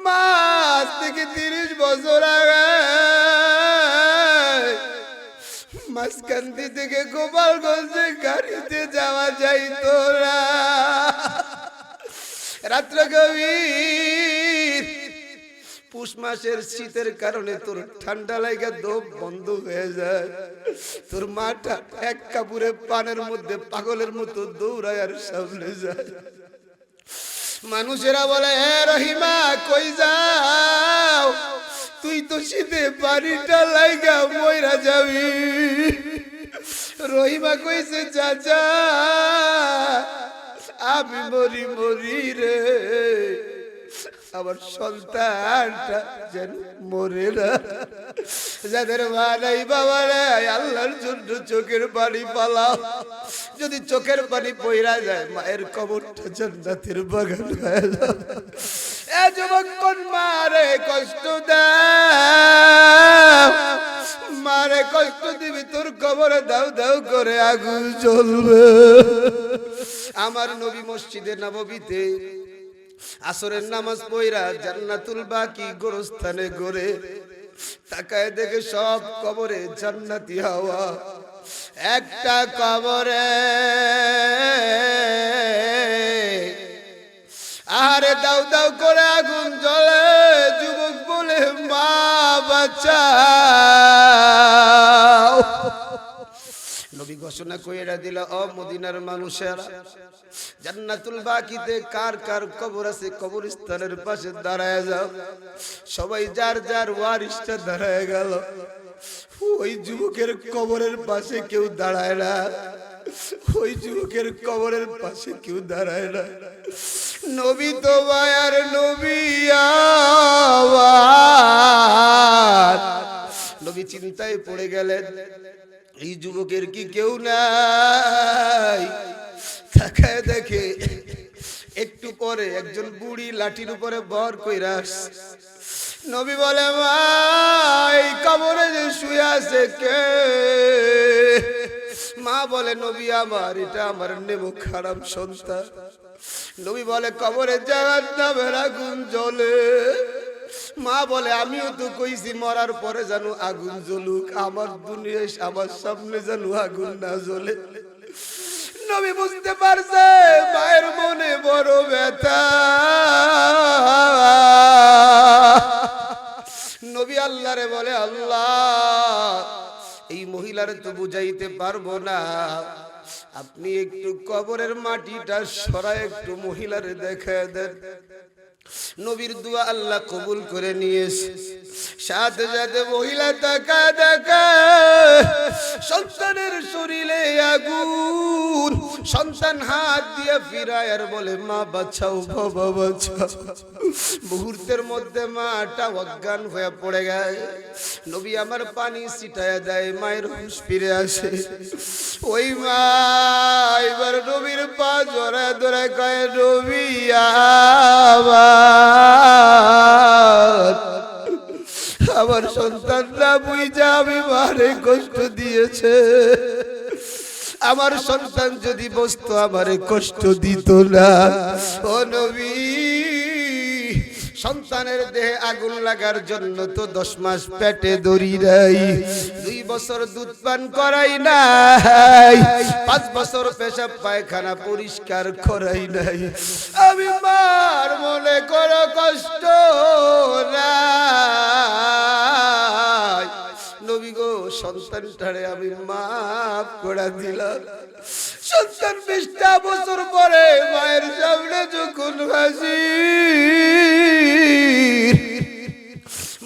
মা আজ থেকে 30 বছর আগে মাঝখান্দি থেকে গোপালগঞ্জে গাড়িতে যাওয়া যাইতো না। রাত্র গভীর, পুষ মাসের শীতের কারণে তোর ঠান্ডা লাগা দম বন্ধ হয়ে যায়। তোর মাটা এক কাপড়ে পানের মধ্যে পাগলের মতো দৌড়ায় আর সামনে যায়। মানুষেরা বলে, হে রহিমা কই যাও? তুই তো শীতে পানিটা লাইগা মইরা যাবি। রহিমা কইছে, চাচা আমি মরি মরি রে, আমার সন্তানটা যেন মরে না। যাদের মা নাই বাবা নাই, আল্লাহর জন্য চোখের পানি পালাও। যদি চোখের পানি পইরা যায়, মায়ের কবরটা জান্নাতের বাগান হয়ে যাবে। এ যুবক, কোন মারে কষ্ট দাও, মারে কষ্ট দিবি, তোর কবরে দাও দাও করে আগুন জ্বলবে। আমার নবী মসজিদে নববীতে আসরের নামাজ পড়া জান্নাতুল বাকি গোরস্থানে গড়ে তাকায় দেখে সব কবরে জান্নাতি হাওয়া। একটা কবরে আরে দাও দাও করে আগুন জ্বলে। যুবক বলে, মা বাঁচাও। নবী ঘোষণা কইরা দিল, ও মদিনার মানুষেরা, জান্নাতুল বাকিতে কার কার কবর আছে কবরস্থানের পাশে দাঁড়ায় যাও। সবাই যার যার ওয়ারিসটা দাঁড়ায় গেল। ওই যুবকের কবরের পাশে কেউ দাঁড়ায় না, ওই যুবকের কবরের পাশে কেউ দাঁড়ায় না। নবী তো মায়ার নবী আমার। নবী চিন্তায় পড়ে গেলেন, এই যুবকের কি কেউ নাই? তাকায় দেখে একটু পরে একজন বুড়ি লাঠির উপরে ভর কইরা আসছে। নবী বলে, মা এই কবরে যে শুয়ে আছে কে? মা বলে, নবী আমার, এটা আমার নেমো খারাপ সন্তান। নবী বলে, কবরে জাহান্নামের আগুন জ্বলে। মা বলে, আমিও তো কইছি মরার পরে যেন আগুন জ্বলুক, আমার দুনিয়ায় আমার সামনে যেন আগুন না জ্বলে। নবী বুঝতে পারছে মায়ের মনে বড় ব্যথা। নবী আল্লাহরে বলে, আল্লাহ এই মহিলারে তো বুঝাইতে পারবো না, আপনি একটু কবরের মাটিটা সরায় একটু মহিলারে দেখায় দেন। নবীর দোয়া আল্লাহ কবুল করে নিয়েছে। সাথে সাথে মহিলা তাকা দেখা সন্তানের শরীরে আগুন। সন্তান হাত দিয়ে ফিরায় আর বলে, মা বাঁচাও বাবা বাঁচাও। মুহূর্তের মধ্যে মাটা অজ্ঞান হয়ে পড়ে গেছে। নবী আমার পানি ছিটায় দেয়, মায়ের হুঁশ ফিরে আসে। ওই মা এবার নবীর পা জড়ায় ধরে কয়, নবী আমার সন্তানরা বুঝা আমি মারে কষ্ট দিয়েছে। আমার সন্তান যদি বসতো আমারে কষ্ট দিত না। ও নবী, সন্তানের দেহে আগুন লাগার জন্য তো 10 মাস পেটে দড়ি নাই, 2 বছর দুধ পান করাই নাই, 5 বছর পেশাব পায়খানা পরিষ্কার করাই নাই। আমি মার মনে করো কষ্ট নাই। নবী গো, সন্তানটারে আমি মাফ করে দিলাম। সন্তান 20টা বছর পরে মায়ের সামনে যখন হাজির,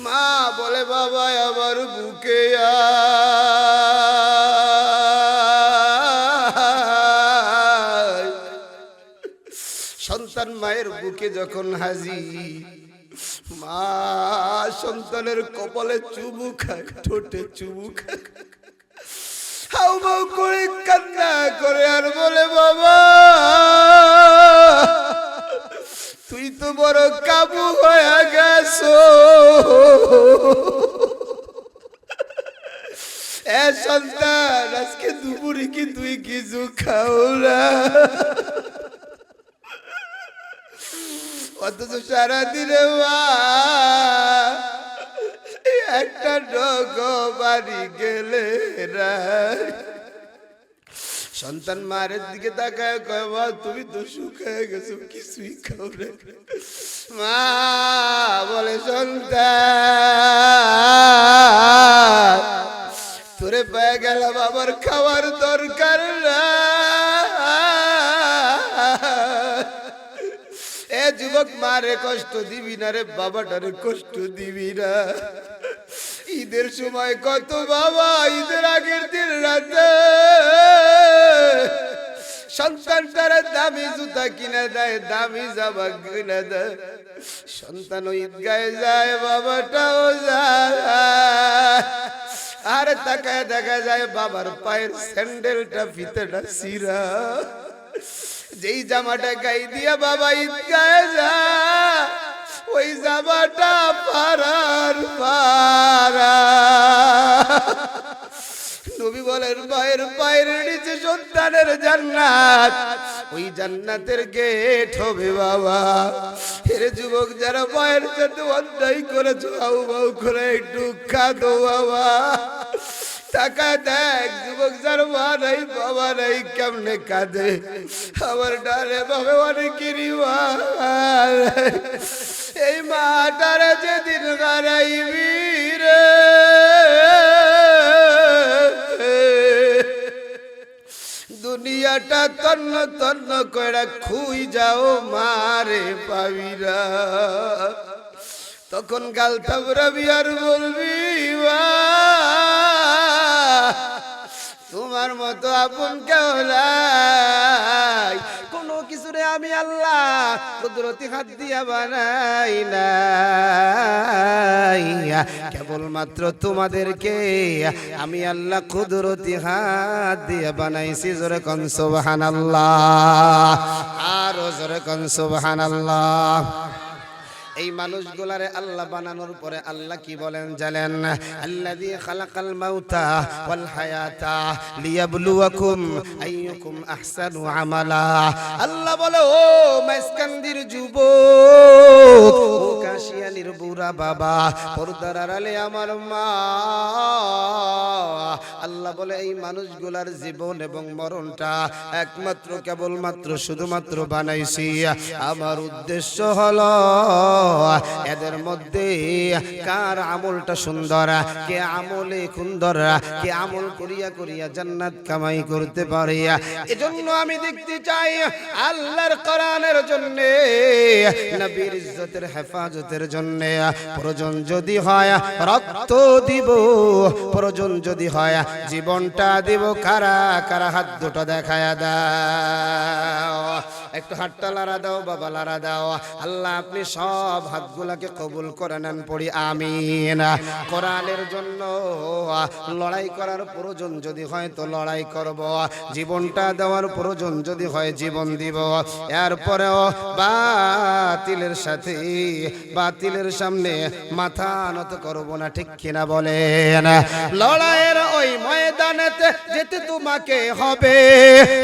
মা বলে, বাবা আমার বুকে আয়। সন্তান মায়ের বুকে যখন হাজির, মা সন্তানের কপালে চুমু খায়, ঠোঁটে চুমু খায়, হাউমাউ করে কান্না করে আর বলে, বাবা তুই তো বড় কাবু হয়ে গেছো। এ সন্তান, আজকে দুপুরে কি তুই কিছু খাও না? অথচ সারাদিনে মা গো বাড়ি গেলে রে সন্তান মায়ের দিকে তাকায় কয় মা তুমি তো শুকায় গেছো কিছুই খাও না মা বলে সন্তান তোরে পেয়ে গেলাম আবার খাওয়ার দরকার না এ যুবক মারে কষ্ট দিবি না রে বাবাটারে কষ্ট দিবি না ঈদের সময় কত বাবা ঈদের আগের দিন রাতে সন্তানটারে দামি জুতা কিনে দেয় দামি জামা কিনে দেয় সন্তান ঈদগাহে যায় বাবাটাও যায় আর তাকায় দেখা যায় বাবার পায়ের স্যান্ডেলটা ফিতেটা ছিঁড়া যেই জামাটা গায়ে দিয়া বাবা ঈদগাহে যায় ওই জামাটা পারার পারা নবী বলেন মায়ের পায়ের নিচে সন্তানের জান্নাত ওই জান্নাতের গেট হবে বাবা এরে যুবক যারা মায়ের সাথে অন্যায় করেছো আউ বাউ করে একটু কাঁদো বাবা টাকা দেখ যুবক যার মা নাই বাবা নাই কেমনে কাঁদে আমার ডালে বাবা অনেকেরই মা এই মাটারা যেদিন হারাইবি রে দুনিয়াটা তন্ন তন্ন করে খুই যাও মারে পাবিরা তখন গাল থাবরাবি আর বলবি তোমার মতো আপন কেউ নাই কোনো কিছুরে আমি আল্লাহ কুদরতি হাত দিয়া বানাই নাই কেবলমাত্র তোমাদেরকে আমি আল্লাহ কুদরতি হাত দিয়া বানাইছি জোরে কোন সুবহানাল্লাহ আর জোরে কোন সুবহানাল্লাহ এই মানুষগুলারে আল্লাহ বানানোর পরে আল্লাহ কি বলেন জানেন আল্লাযী খালাকাল মাউতা ওয়াল হায়াতা লিয়াবলুয়াকুম আইয়ুকুম আহসানু আমালা আল্লাহ বলে ও মাসকান্দির যুবক ও কাশিয়ানির বুড়া বাবা পর্দার আড়ালে আমার মা আল্লাহ বলে এই মানুষগুলার জীবন এবং মরণটা একমাত্র কেবলমাত্র শুধুমাত্র বানাইছি আমার উদ্দেশ্য হলো এদের মধ্যে কার আমলটা সুন্দর কে আমলে সুন্দর কে আমল করিয়া করিয়া জান্নাত কামাই করতে পারে এজন্য আমি দেখতে চাই আল্লাহর কোরআনের জন্য নবীর ইজ্জতের হেফাজতের জন্য প্রয়োজন যদি হয় রক্ত দিব প্রয়োজন যদি হয় জীবনটা দিব কারা কারা হাত দুটো দেখায়া দাও একটু হাতটা লাড়া দাও বাবা লাড়া দাও আল্লাহ আপনি সব হাতগুলাকে কবুল করে নেন পড়ি আমিন কোরআনের জন্য লড়াই করার প্রয়োজন যদি হয় তো লড়াই করব জীবনটা দেওয়ার প্রয়োজন যদি হয় জীবন দিব এরপরেও বাতিলের সাথে বাতিলের সামনে মাথা নত করব না ঠিক কিনা বলেন লড়াইয়ের ওই ময়দানেতে যেতে তোমাকে হবে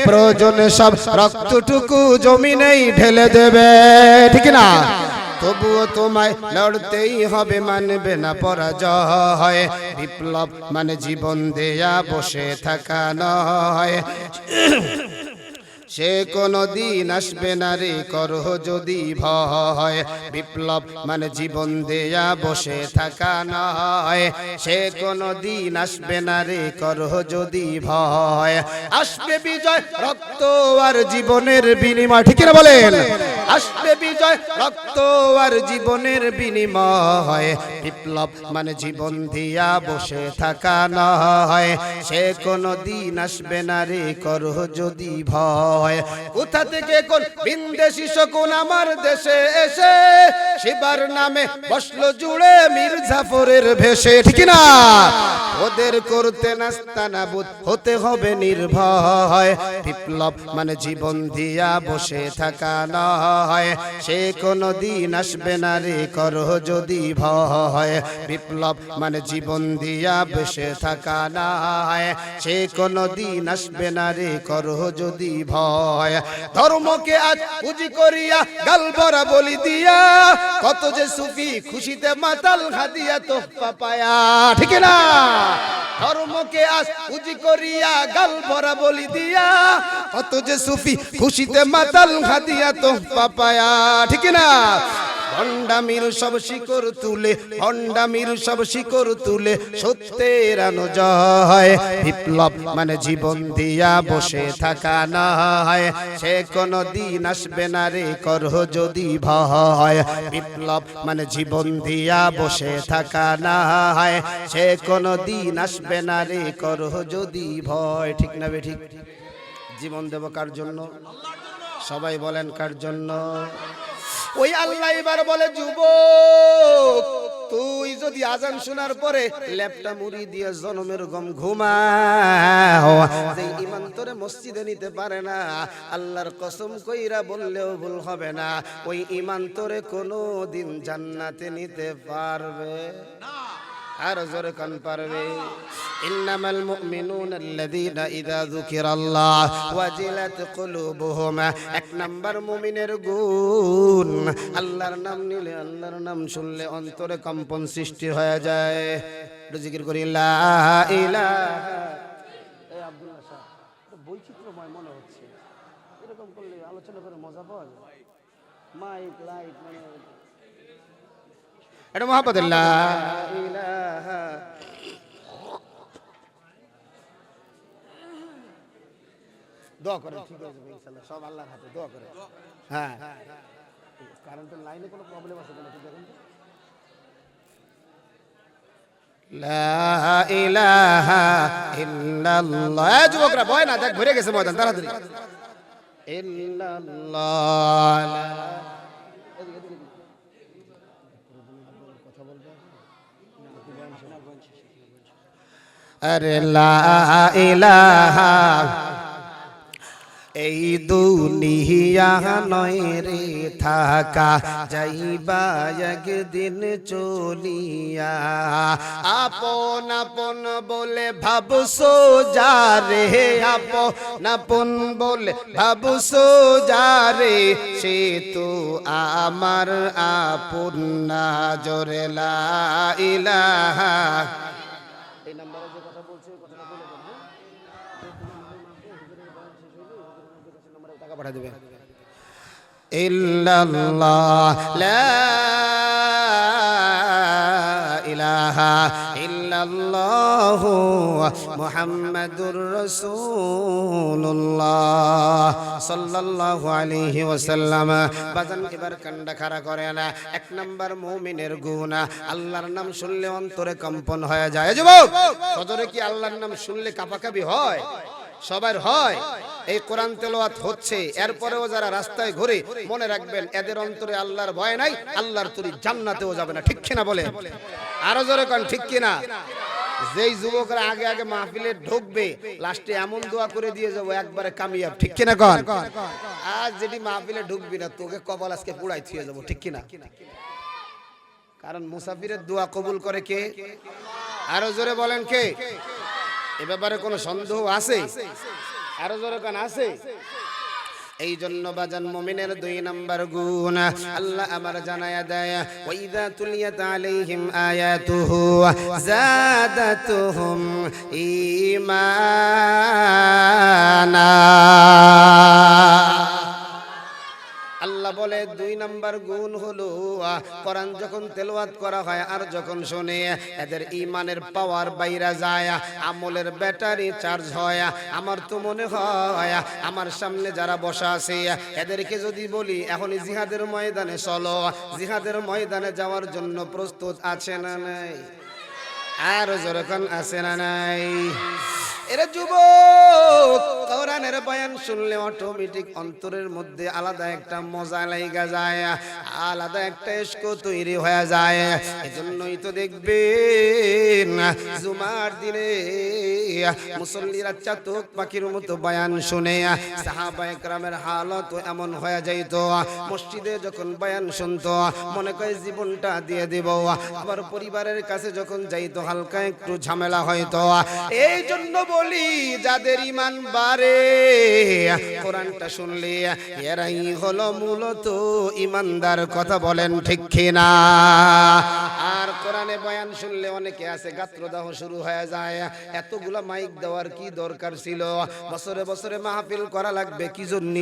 প্রয়োজনে সব রক্তটুকু জমিনেই ঢেলে দেবে ঠিক না তবুও তোমায় লড়তেই হবে মানবে না পরাজয় বিপ্লব মানে জীবন দেয়া বসে থাকা নয় সে কোনো দিন আসবে না রে করো যদি ভয় বিপ্লব মানে জীবন দেয়া বসে থাকা নয় সে কোনো দিন আসবে না রে করো যদি ভয় আসবে বিজয় রক্ত আর জীবনের বিনিময় ঠিক না বলেন আসবে বিজয় রক্ত আর জীবনের বিনিময় বিপ্লব মানে জীবন দিয়া বসে থাকা নয় সে কোনো দিন আসবে না রে করো যদি ভয় কোথা থেকে কোন বিন্দেশি শকুন আমার দেশে এসে শিবার নামে বসলো জুড়ে মির্জাফরের ভেসে ঠিক না ওদের করতে নাস্তানাবুদ হতে হবে নির্ভয় বিপ্লব মানে জীবন দিয়া বসে থাকা নয় হয়, সে কোনো দিন আসবে না রে করো যদি ভয়। বিপ্লব মানে জীবন দিয়া বেঁচে থাকা না হয়, সে কোনো দিন আসবে না রে করো যদি ভয়। ধর্মকে আজ পুঁজি করিয়া গাল ভরা বলি দিয়া, কত যে সুফি খুশিতে মাতাল হাদিয়া তোহফা পায়া, ঠিক না? ধর্মকে আজ পুঁজি করিয়া গাল ভরা বলি দিয়া, কত যে সুফি খুশিতে মাতাল হাদিয়া তোহফা পায়া, ঠিক না? ভণ্ডামির সব শিকড় তুলে, ভণ্ডামির সব শিকড় তুলে সত্যের আনো জয়। বিপ্লব মানে জীবন দিয়া বসে থাকা না হয়, সে কোনো দিন আসবে না রে করো যদি ভয়। বিপ্লব মানে জীবন দিয়া বসে থাকা না হয়, সে কোনো দিন আসবে না রে করো যদি ভয়। ঠিক না বেঠিক? জীবন দেব কার জন্য? সবাই বলেন কার জন্য? ওই আল্লাহ এবার বলে, যুবক তুই যদি আজান শোনার পরে ল্যাপটা মুড়ি দিয়ে জনমের গম ঘুমাও, যে ইমান তোরে মসজিদে নিতে পারে না, আল্লাহর কসম কইরা বললেও ভুল হবে না, ওই ইমান তোরে কোনো দিন জান্নাতে নিতে পারবে না। আর জোরে কান পারবে? ইন্নামাল মুমিনুনা আল্লাযীনা ইযা যুকিরাল্লাহ ওয়াজিলাত কুলুবুহুম। এক নাম্বার মুমিনের গুণ, আল্লাহর নাম নিলে, আল্লাহর নাম শুনলে অন্তরে কম্পন সৃষ্টি হয়ে যায়। জিকির করি লা ইলাহা। এই আব্দুল্লাহ সাহেব বৈচিত্র্যময় মনে হচ্ছে, এরকম করলে আলোচনা করে মজা পাওয়া যায়। মাইক লাইট মানে এটা মোহাম্মদ লা ইলাহা। দোয়া করেন, ঠিক হয়ে যাবে ইনশাআল্লাহ, সব আল্লাহর হাতে, দোয়া করেন। হ্যাঁ, কারেন্টের লাইনে কোনো প্রবলেম আছে কিনা ঠিক দেখুন। লা ইলাহা ইল্লাল্লাহ। যুবকরা ভয় না, দেখ ভরে গেছে ময়দান, তাড়াতাড়ি। ইল্লাল্লাহ। আরে লা ইলাহা, এই দুনিয়া নয় রে থাকা, যাইবা একদিন চলিয়া। আপন আপন বলে ভাবছো যারে, আপন আপন বলে ভাবছো যারে, সে তো আমার আপন না। জোরে লা ইলাহা। এই নাম্বারে যে কথা বলছে কথাটা বলে দেন, টাকা পাঠিয়ে দেবে। ইল্লাল্লাহ লা ইলাহা ইল্লাল্লাহু মুহাম্মাদুর রাসূলুল্লাহ সাল্লাল্লাহু আলাইহি ওয়াসাল্লাম। বাজান এবার কান্ডা খাড়া করে না। এক নাম্বার মুমিনের গুণ, আল্লাহর নাম শুনলে অন্তরে কম্পন হয়ে যায়। যুবক, সদরে কি আল্লাহর নাম শুনলে কাঁপাকাঁপি হয়? সবার হয়। এই কোরআন তেলাওয়াত হচ্ছে, এরপরেও যারা রাস্তায় ঘুরে, মনে রাখবেন এদের অন্তরে আল্লাহর ভয় নাই, আল্লাহর তরি জান্নাতেও যাবে না। ঠিক কিনা বলে? আরো জোরে কোন ঠিক কিনা? যেই যুবকরা আগে আগে মাহফিলে ঢুকবে, লাস্টে এমন দোয়া করে দিয়ে যাবো একবারে কামিয়াব। ঠিক কিনা কোন? আজ যেটি মাহফিলে ঢুকবি না, তোকে কপাল আজকে পুড়াই থুয়ে যাবো। ঠিক কিনা? কারণ মুসাফিরের দোয়া কবুল করে কে? আরো জোরে বলেন কে? এ ব্যাপারে কোনো সন্দেহ আছে? আরো জোরে কান আছে? এই জন্য বাজান মুমিনের 2 নাম্বার গুণ আল্লাহ আমার জানায়া দেয়, ওয়াইদা তুলিয়াত আলাইহিম আয়াতুহু যাদাতুহুম ঈমানা। আল্লাহ বলে 2 নাম্বার গুণ হলো, কোরআন যখন তেলাওয়াত করা হয় আর যখন শুনে, এদের ঈমানের পাওয়ার বাইরা যায়, আমলের ব্যাটারি চার্জ হয়। আমার তো মনে হয় আমার সামনে যারা বসা আছে এদেরকে যদি বলি এখনই জিহাদের ময়দানে চলো, জিহাদের ময়দানে যাওয়ার জন্য প্রস্তুত আছে না নাই? আর যখন আছে না নাই? এরে যুবক, কোরআনের বয়ান শুনলে অটোমেটিক অন্তরের মধ্যে আলাদা একটা মজা লাগা যায়, আলাদা একটা ইশক তৈরি হয়ে যায়। এজন্যই তো দেখবেন জুমার দিনে মুসল্লিরা চাতক পাখির মতো বয়ান শুনে সাহাবায়ে কেরামের হালত এমন হয়ে যাইত, মসজিদে যখন বয়ান শুনতো মনে করে জীবনটা দিয়ে দেব, আবার পরিবারের কাছে যখন যাইতো হালকা একটু ঝামেলা হয়তো। এই জন্য বলি যাদের ঈমান বাড়ে কোরআনটা শুনলে এরাই হলো মূলত ঈমানদার। কথা বলেন ঠিক কিনা? আর কোরআনে বয়ান শুনলে অনেকে আছে গাত্রদাহ শুরু হয়ে যায়। এতগুলা মাইক দেওয়ার কি দরকার ছিল? বছরে বছরে মাহফিল করা লাগবে কি জন্য?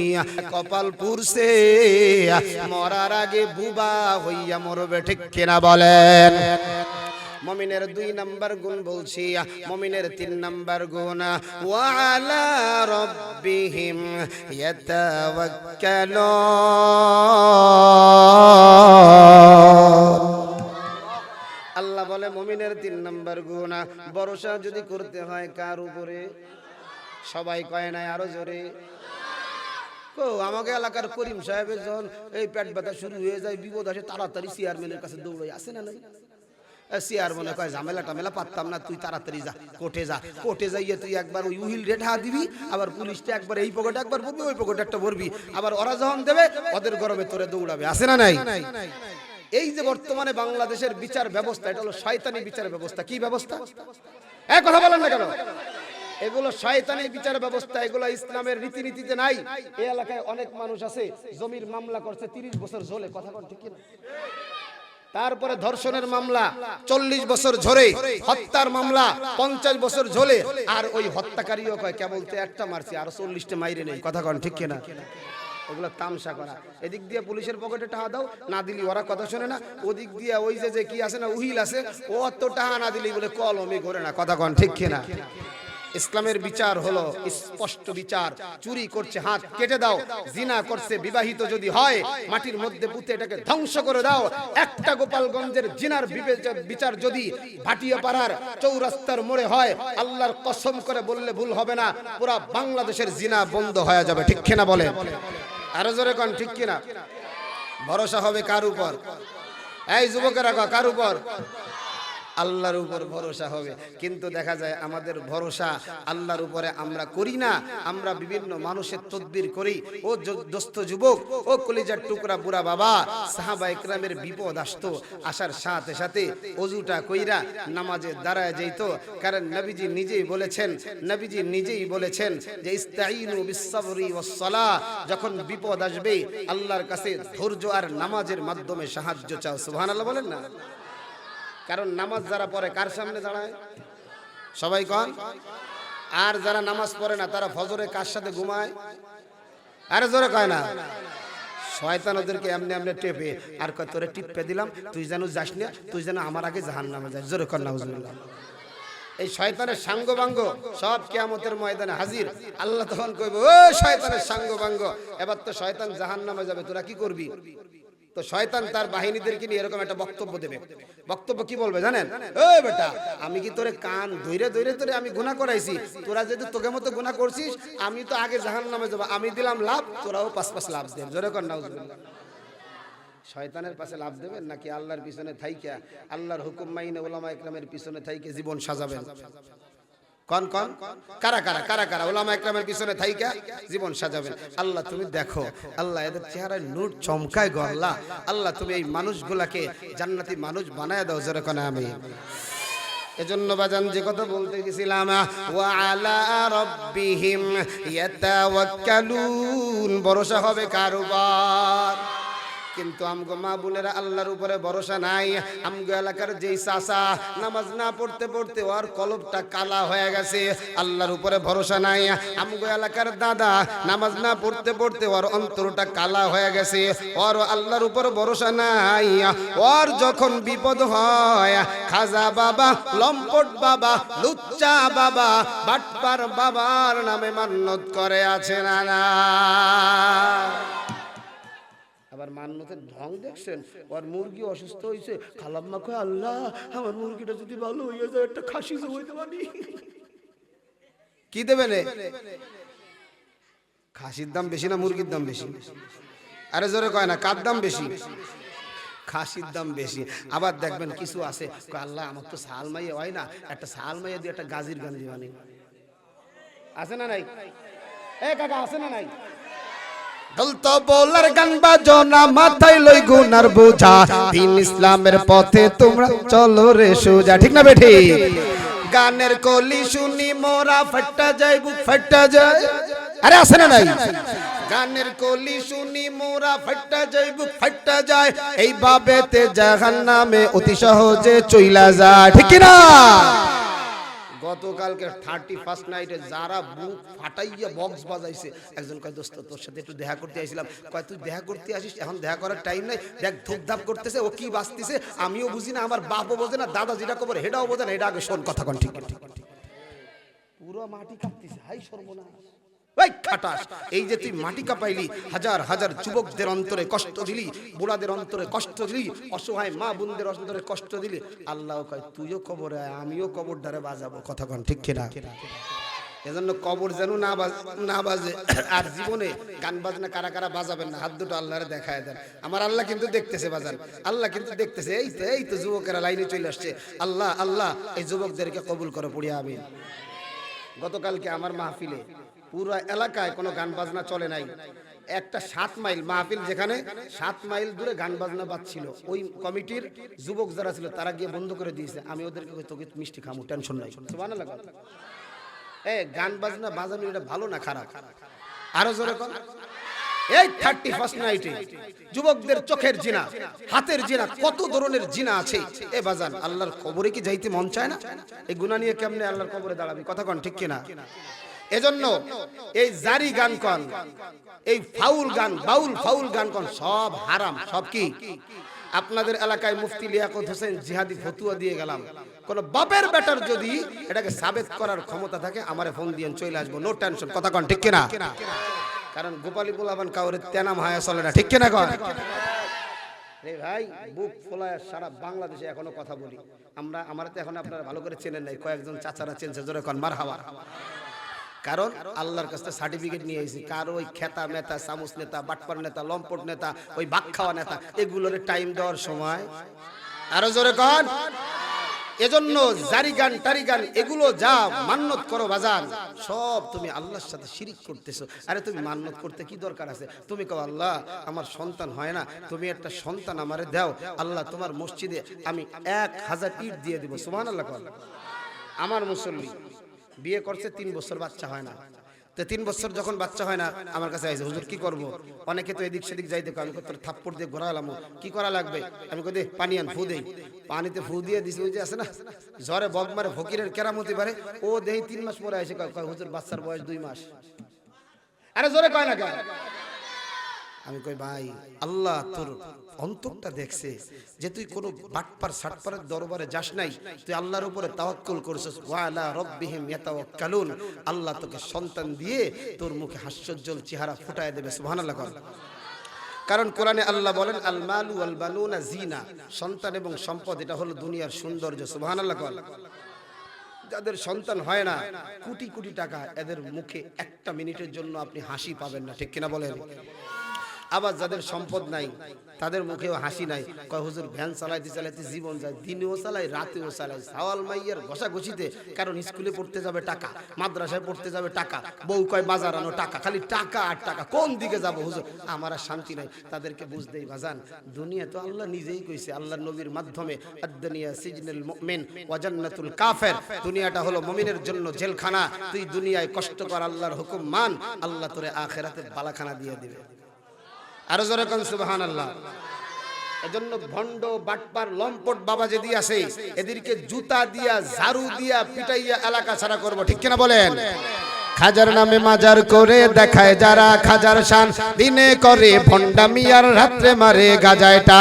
কপাল পুরছে মরার আগে বুবা হইয়া মরবে, ঠিক কিনা বলেন? মুমিনের 2 নাম্বার গুণ বলছি, মুমিনের 3 নাম্বার গুণ ওয়া আলা রাব্বিহিম ইয়াতাওয়াক্কালুন। আল্লাহ বলে মুমিনের 3 নাম্বার গুণ, ভরসা যদি করতে হয় কার উপরে? সবাই কয় নাই, আরো জোরে। আমাকে এলাকার করিম সাহেবের যখন এই পেট ব্যথা শুরু হয়ে যায়, বিপদ আসে, তাড়াতাড়ি চেয়ারম্যানের কাছে দৌড়াই, আসে না? নাই চেয়ার মনে কয় ঝামেলা টামেলা পারতাম না, তুই তাড়াতাড়ি যা কোর্টে যা, কোর্টে যাইয়ে তুই একবার ওই উহিল রেট হা দিবি, আবার পুলিশটা একবার এই পকেটে একবার ভরবি, ওই পকেটে একটা ভরবি, আবার ওরা যখন দেবে ওদের গরমে তোরে দৌড়াবে, আসে না? নাই। এই যে বর্তমানে বাংলাদেশের বিচার ব্যবস্থা, এটা হলো শয়তানি বিচার ব্যবস্থা। কি ব্যবস্থা? এক কথা বলেন না কেন? এগুলো শয়তানি বিচার ব্যবস্থা, এগুলো ইসলামের রীতিনীতিতে নাই। এই এলাকায় অনেক মানুষ আছে জমির মামলা করছে 30 বছর ঝোলে, কথা বল ঠিক কিনা? তারপরে ধর্ষণের মামলা 40 বছর ঝরে, হত্যার মামলা 50 বছর ঝোলে, আর ওই হত্যাকারীও কয় কেবল তো একটা মারছি, আর 40টা মাইরে নেই, কথা কন ঠিক কিনা? ওগুলো তামসা করা। এদিক দিয়ে পুলিশের পকেটে টাকা দাও, না দিলি ওরা কথা শোনে না। ওদিক দিয়ে ওই যে কি আছে না, উহিল আছে, ও অত টাকা না দিলি বলে কলমে ঘোরে না, কথা কন ঠিক কিনা? ইসলামের বিচার হলো স্পষ্ট বিচার। চুরি করছে হাত কেটে দাও, জিনা করছে বিবাহিত যদি হয় মাটির মধ্যে পুঁতে এটাকে ধ্বংস করে দাও। একটা গোপালগঞ্জের জিনার বিচার যদি ভাটিয়াপাড়ার চৌরাস্তার মোড়ে হয়, আল্লাহর কসম করে বললে ভুল হবে না, পুরা বাংলাদেশের জিনা বন্ধ হয়ে যাবে, ঠিক কিনা বলে? আরো জোরে কোন ঠিক কিনা? ভরসা হবে কার উপর? এই যুবকেরা কার উপর? আল্লাহর উপর ভরসা হবে। কিন্তু দেখা যায় আমাদের ভরসা আল্লাহর উপরে আমরা করি না, আমরা বিভিন্ন মানুষের তদবির করি। ও দোস্ত যুবক, ও কলিজার টুকরা বুড়া বাবা, সাহাবায়ে কেরামের বিপদ আসতো, আসার সাথে সাথে ওযুটা কইরা নামাজে দাঁড়ায় যাইতো। কারণ নবীজি নিজেই বলেছেন যে ইস্তাঈনু বিস-সাবরি ওয়াস-সালাহ, যখন বিপদ আসবে আল্লাহর কাছে ধৈর্য আর নামাজের মাধ্যমে সাহায্য চাও। সুবহানাল্লাহ বলেন না? কারণ নামাজ যারা পড়ে কার সামনে দাঁড়ায়? সবাই কন। আর যারা নামাজ পড়ে না তারা ফজরে কার সাথে ঘুমায়? আরে জোরে কয় না। শয়তান ওদেরকে এমনি এমনি টেপে আর কয় তোরে টিপে দিলাম, তুই যেন যাস না, তুই যেন আমার আগে জাহান্নামে যাস। জোরে কর নাউজুবিল্লাহ। এই শয়তানের সাঙ্গবাঙ্গ সব কিয়ামতের ময়দানে হাজির। আল্লাহ তখন কইবে, ও শয়তানের সাঙ্গবাঙ্গ, এবার তো শয়তান জাহান্নামে যাবে, তোরা কি করবি? তো শয়তান তার বাহিনীদেরকে নিয়ে এরকম একটা বক্তব্য দেবে। বক্তব্য কি বলবে জানেন? ওই বেটা, আমি কি তোরে কান ধইরে তোরে আমি গুনাহ করাইছি? তোরা যদি তোকে মতো গুনাহ করছিস, আমি তো আগে জাহান্নামে যাব, আমি দিলাম লাভ, তোরাও 5 লাভ দেন। জোরে কর নাউজুবিল্লাহ। শয়তানের পাশে লাভ দেবেন নাকি আল্লাহর পিছনে থাইকা, আল্লাহর হুকুম মাইনে উলামা ইকরামের পিছনে থাইকে জীবন সাজাবেন? কোন কারা উলামা ইকরামের পিছনে থাইকা জীবন সাজাবেন? আল্লাহ তুমি দেখো, আল্লাহ এদের চেহারায় নূর চমকায় গো আল্লাহ। আল্লাহ তুমি এই মানুষগুলাকে জান্নাতি মানুষ বানায় দাও। জোরে কোন আমিন। এজন্য বাজান যে কথা বলতে গেছিলাম, ওয়া আলা রাব্বিহিম ইয়াতাওয়াক্কালুন, ভরসা হবে কার উপর? কিন্তু আমগো মা বোনেরা আল্লাহর উপরে ভরসা নাই। আমগো এলাকার যেই চাচা নামাজ না পড়তে পড়তে ওর কলবটা কালা হয়ে গেছে, আল্লাহর উপরে ভরসা নাই। আমগো এলাকার দাদা নামাজ না পড়তে পড়তে ওর অন্তরটা কালা হয়ে গেছে, ওর আল্লাহর উপর ভরসা নাই। ওর যখন বিপদ হয়, খাজা বাবা, লম্পট বাবা, লুচ্চা বাবা, বাটপার বাবার নামে মান্নত করে, আছে না না? আবার মান্নতের ঢং দেখছেন, ওর মুরগি অসুস্থ হয়েছে, খালাম্মা কয় আল্লাহ আমার মুরগিটা যদি ভালো হয়ে যায় একটা খাসি জবাইতে পারি। কি দেবেন? খাসির দাম বেশি না মুরগির দাম বেশি? আরে জোরে কয় না, কার দাম বেশি? খাসির দাম বেশি। আবার দেখবেন কিছু আছে, আল্লাহ আমার তো সাল মাইয়া হয় না, একটা সাল মাইয়া দিয়ে একটা গাজির গান দিবানি। আছে না নাই? এ কাকা আছে না নাই? গলতো বলার গান বাজো না, মাথায় লই গুনার বোঝা, দিন ইসলামের পথে তোমরা চলো রে সোজা। ঠিক না বেঠি? গানের কলি শুনি মোরা ফাটা যায়, বুক ফাটা যায়। আরে আছে না নাই? গানের কলি শুনি মোরা ফাটা যায়, বুক ফাটা যায়, এই বাবেতে জাহান্নামে অতি সহজে চইলা যায়। ঠিক না? গতকালকে 31st নাইটে যারা বুক ফাটাইয়া বক্স বাজাইছে, একজন কয় দোস্ত তোর সাথে একটু দেখা করতে আইছিলাম। কয় তুই দেখা করতে আসিস, এখন দেখা করার টাইম নাই, দেখ ধুপধাপ করতেছে, ও কি বাজতেছে আমিও বুঝি না, আমার বাপও বোঝে না, দাদা যেটা খবর হেডাও বোঝে না। এটা আগে শোন কথা কোন। ঠিক পুরো মাটি কাঁপতেছে, হাই সর্বনাশ। এই খাটাস, এই যে তুই মাটি কাঁপাইলি, হাজার হাজার যুবকদের অন্তরে কষ্ট দিলি, বুড়াদের অন্তরে কষ্ট দিলি, অসহায় মা বোনদের অন্তরে কষ্ট দিলি। আল্লাহ কয় তুইও কবরে আয়, আমিও কবর দ্বারে বাজাবো। কথা কোন ঠিক কিনা? এজন্য কবর যেন না বাজে। আর জীবনে গান বাজনা কারা কারা বাজাবেন না, হাত দুটো আল্লাহরে দেখায় দেন। আমার আল্লাহ কিন্তু দেখতেছে বাজান, আল্লাহ কিন্তু দেখতেছে। এই তো যুবকেরা লাইনে চলে আসছে। আল্লাহ আল্লাহ এই যুবকদেরকে কবুল করে পড়িয়া আমিন। গতকালকে আমার মাহফিলে পুরো এলাকায় কোনো গান বাজনা চলে নাই। একটা 7 মাইল মাহফিল, যেখানে 7 মাইল দূরে গান বাজনা বাজছিল, ওই কমিটির যুবক যারা ছিল তারা গিয়ে বন্ধ করে দিয়েছে। আমি ওদেরকে তোকে মিষ্টি খামু, টেনশন নাই। সুবহানাল্লাহ। গান বাজনা বাজানো এটা ভালো না খারাপ? আরো জোরে কোন। এই 31st নাইটে যুবকদের চোখের জিনা, হাতের জিনা, কত ধরনের জিনা আছে। এ বাজান, আল্লাহর কবরে কি যাইতে মন চায় না? এই গুনাহ নিয়ে কেমনে আল্লাহর কবরে দাঁড়াবি? কথা কোন ঠিক কিনা? এজন্য এই জারি গান কোন, এই ফাউল গান, বাউল ফাউল গান কোন, সব হারাম। সব কি? আপনাদের এলাকায় মুফতি লিয়াকত হোসেন জিহাদি ফতুয়া দিয়ে গেলাম, কোন বাপের বেটার যদি এটাকে সাবেত করার ক্ষমতা থাকে আমারে ফোন দিয়ে চলে আসবো, নো টেনশন। কথা কোন ঠিক কিনা? কারণ গোপালী পোলাবান কাউরে তেনাম হায়া চলে না। ঠিক কিনা কোন? রে ভাই, বুক ফোলায় সারা বাংলাদেশে এখনো কথা বলি আমরা। আমার তো এখন আপনারা ভালো করে চেনেন নাই, কয়েকজন চাচারা চেনছে। জোরে কোন মারহাবা। কারণ আল্লাহর কাছে সার্টিফিকেট নিয়ে এসেছি। কারো ওই খেতা মেতা, সামুস নেতা, বাটপার নেতা, লম্পট নেতা, ওই বাক খাওয়া নেতা, এগুলোর টাইম দেওয়ার সময়। আরো জোরে কোন। এজন্য জারি গান টারি গান এগুলো যা মান্নত করো বাজান, সব তুমি আল্লাহর সাথে শিরিক করতেছো। আরে তুমি মান্নত করতে কি দরকার আছে? তুমি কও আল্লাহ আমার সন্তান হয় না, তুমি একটা সন্তান আমারে দাও, আল্লাহ তোমার মসজিদে আমি 1000 ইট দিয়ে দিব। সুবহানাল্লাহ। আমার মুসল্লি বিয়ে করছে 3 বছর, বাচ্চা হয় না। তো 3 বছর যখন বাচ্চা হয় না, আমার কাছে আইছে, হুজুর কি করব? অনেকে তো এদিক সেদিক যাইতে কয়, আমি তোর থাপ্পড় দিয়ে ঘোরালাম, কি করা লাগবে? আমি কই দে পানি আন, ফু দেই। পানিতে ফু দিয়ে দিছি, ওই যে আছে না জ্বরে বগ মারে ফকিরের কেরামতি পারে, ও দেই 3 মাস পরে আইছে কয় হুজুর বাচ্চার বয়স 2 মাস। আরে জোরে কয় না কেন? আমি কই ভাই, আল্লাহ তোর অন্তরটা দেখছে যে তুই কোনো বাটপার সাটপারের দরবারে যাস নাই, তুই আল্লাহর উপরে তাওয়াক্কুল করছিস। ওয়া আলা রাব্বিহিম ইয়াতাওয়াক্কালুন। আল্লাহ তোকে সন্তান দিয়ে তোর মুখে হাস্যোজ্জ্বল চেহারা ফুটায় দেবে। সুবহানাল্লাহ। কারণ কোরআনে আল্লাহ বলেন আল মালু ওয়াল বানুনা জিনা, সন্তান এবং সম্পদ এটা হলো দুনিয়ার সৌন্দর্য। সুবহানাল্লাহ। যাদের সন্তান হয় না, কোটি কোটি টাকা, এদের মুখে একটা মিনিটের জন্য আপনি হাসি পাবেন না। ঠিক কিনা বলেন? আবার যাদের সম্পদ নাই, তাদের মুখেও হাসি নাই। কয় হুজুর ভ্যান চালাইতে চালাইতে জীবন যায়, দিনেও চালাই রাতেও চালাই, সাওয়াল মাইয়ার ঘষাঘষিতে। কারণ স্কুলে পড়তে যাবে টাকা, মাদ্রাসায় পড়তে যাবে টাকা, বউ কয় বাজার আনো টাকা, খালি টাকা আর টাকা। কোন দিকে যাব হুজুর? আমার আর শান্তি নাই। তাদেরকে বুঝতেই বাজান, দুনিয়া তো আল্লাহ নিজেই কইছে আল্লাহর নবীর মাধ্যমে, আদ-দুনিয়া সিজনুল মুমিন ওয়া জান্নাতুল কাফির। দুনিয়াটা হলো মুমিনের জন্য জেলখানা। তুই দুনিয়ায় কষ্ট কর, আল্লাহর হুকুম মান, আল্লাহ তোরে আখিরাতে বালাখানা দিয়ে দিবে। আরো জোরে কোন সুবহানাল্লাহ। এজন্য ভণ্ড বাটপার লম্পট বাবা যদি আসে, এদেরকে জুতা দিয়া ঝাড়ু দিয়া পিটাইয়া এলাকা ছাড়া করব। ঠিক কিনা বলেন? খাজার নামে মাজার করে দেখায় যারা খাজার শান, দিনে করে ভণ্ডামি আর রাত্রে মারে গাজায়টা।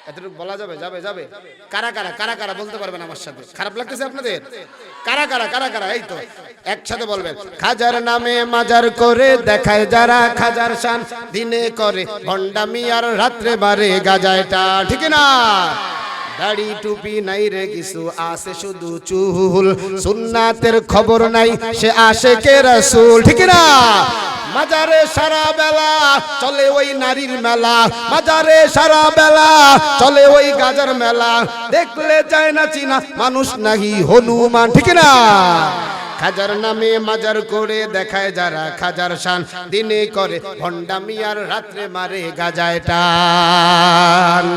এতটুকু বলা যাবে? যাবে যাবে। কারা কারা কারা কারা বলতে পারবেন আমার সাথে? খারাপ লাগতেছে আপনাদের? কারা কারা কারা কারা? এই তো একসাথে বলবেন। খাজার নামে মাজার করে দেখায় যারা খাজার শান, দিনে করে ভণ্ডামি আর রাত্রে মারে গাজায়টা। ঠিক না? দাড়ি টুপি নাই রে কিছু, আছে শুধু চুল। সুন্নাতের খবর নাই, সে আশেকে রাসূল, ঠিক না? মাজারে সারা বেলা চলে ওই নারীর মেলা, মাজারে সারা বেলা চলে ওই গাজার মেলা। দেখলে যায় না চিনা, মানুষ নাহি হনুমান, ঠিক না? খাজার নামে মাজার করে দেখায় যারা খাজার শান, দিনে করে ভণ্ডামি আর রাত্রে মারে গাজায় টান।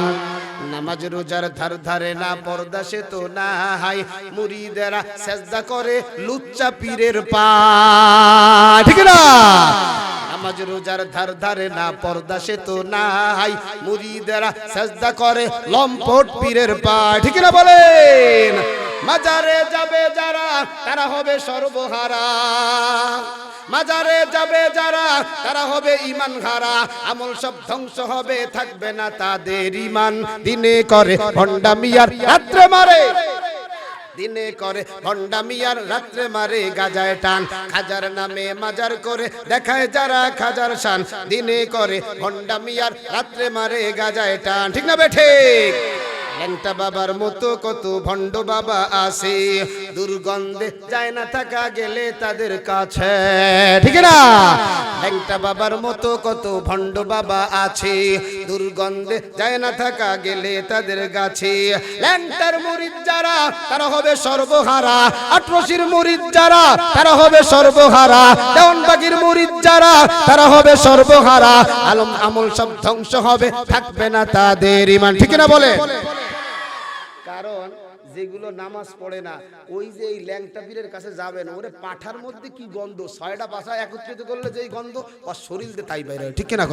নামাজ রোজার ধার ধারে না, পর্দা সে তো না হাই, মুরিদেরা সেজদা করে লুচ্চা পীরের পা, ঠিক না? নামাজ রোজার ধার ধারে না, পর্দা সে তো না হাই, মুরিদেরা সেজদা করে লম্পট পীরের পা, ঠিক না বলেন? মাজারে যাবে যারা তারা হবে সর্বহারা, মাজারে যাবে যারা তারা হবে ঈমান হারা, আমল সব ধ্বংস হবে, থাকবে না তাদের ঈমান। দিনে করে ভণ্ডামি আর রাত্রে মারে, দিনে করে ভণ্ডামি আর রাত্রে মারে গাজায় টান। খাজার নামে মাজার করে দেখায় যারা খাজার শান, দিনে করে ভণ্ডামি আর রাত্রে মারে গাজায় টান, ঠিক না বেঠিক? ল্যাংটা বাবার মতো কত ভণ্ড বাবা আছে, দুর্গন্ধে যায় না থাকা গেলে তাদের কাছে, ঠিক না? ল্যাংটা বাবার মতো কত ভণ্ড বাবা আছে, দুর্গন্ধে যায় না থাকা গেলে তাদের কাছে। ল্যাংটার মুরিদ যারা তারা হবে সর্বহারা, আটরশির মুরিদ যারা তারা হবে সর্বহারা, দেওয়ানবাগির মুরিদ যারা তারা হবে সর্বহারা। আলম আমল সব ধ্বংস হবে, থাকবে না তাদের ঈমান, ঠিক না বলে? কারণ যেগুলো নামাজ পড়ে না, ওই যে এই ল্যাংটা পীরের কাছে যাবেন, ওরে পাঠার মধ্যে কি গন্ধ, 6টা পাছা একত্রিত করলে যেই গন্ধ, ওর শরীর দিয়ে তাই বাইরে, ঠিক না?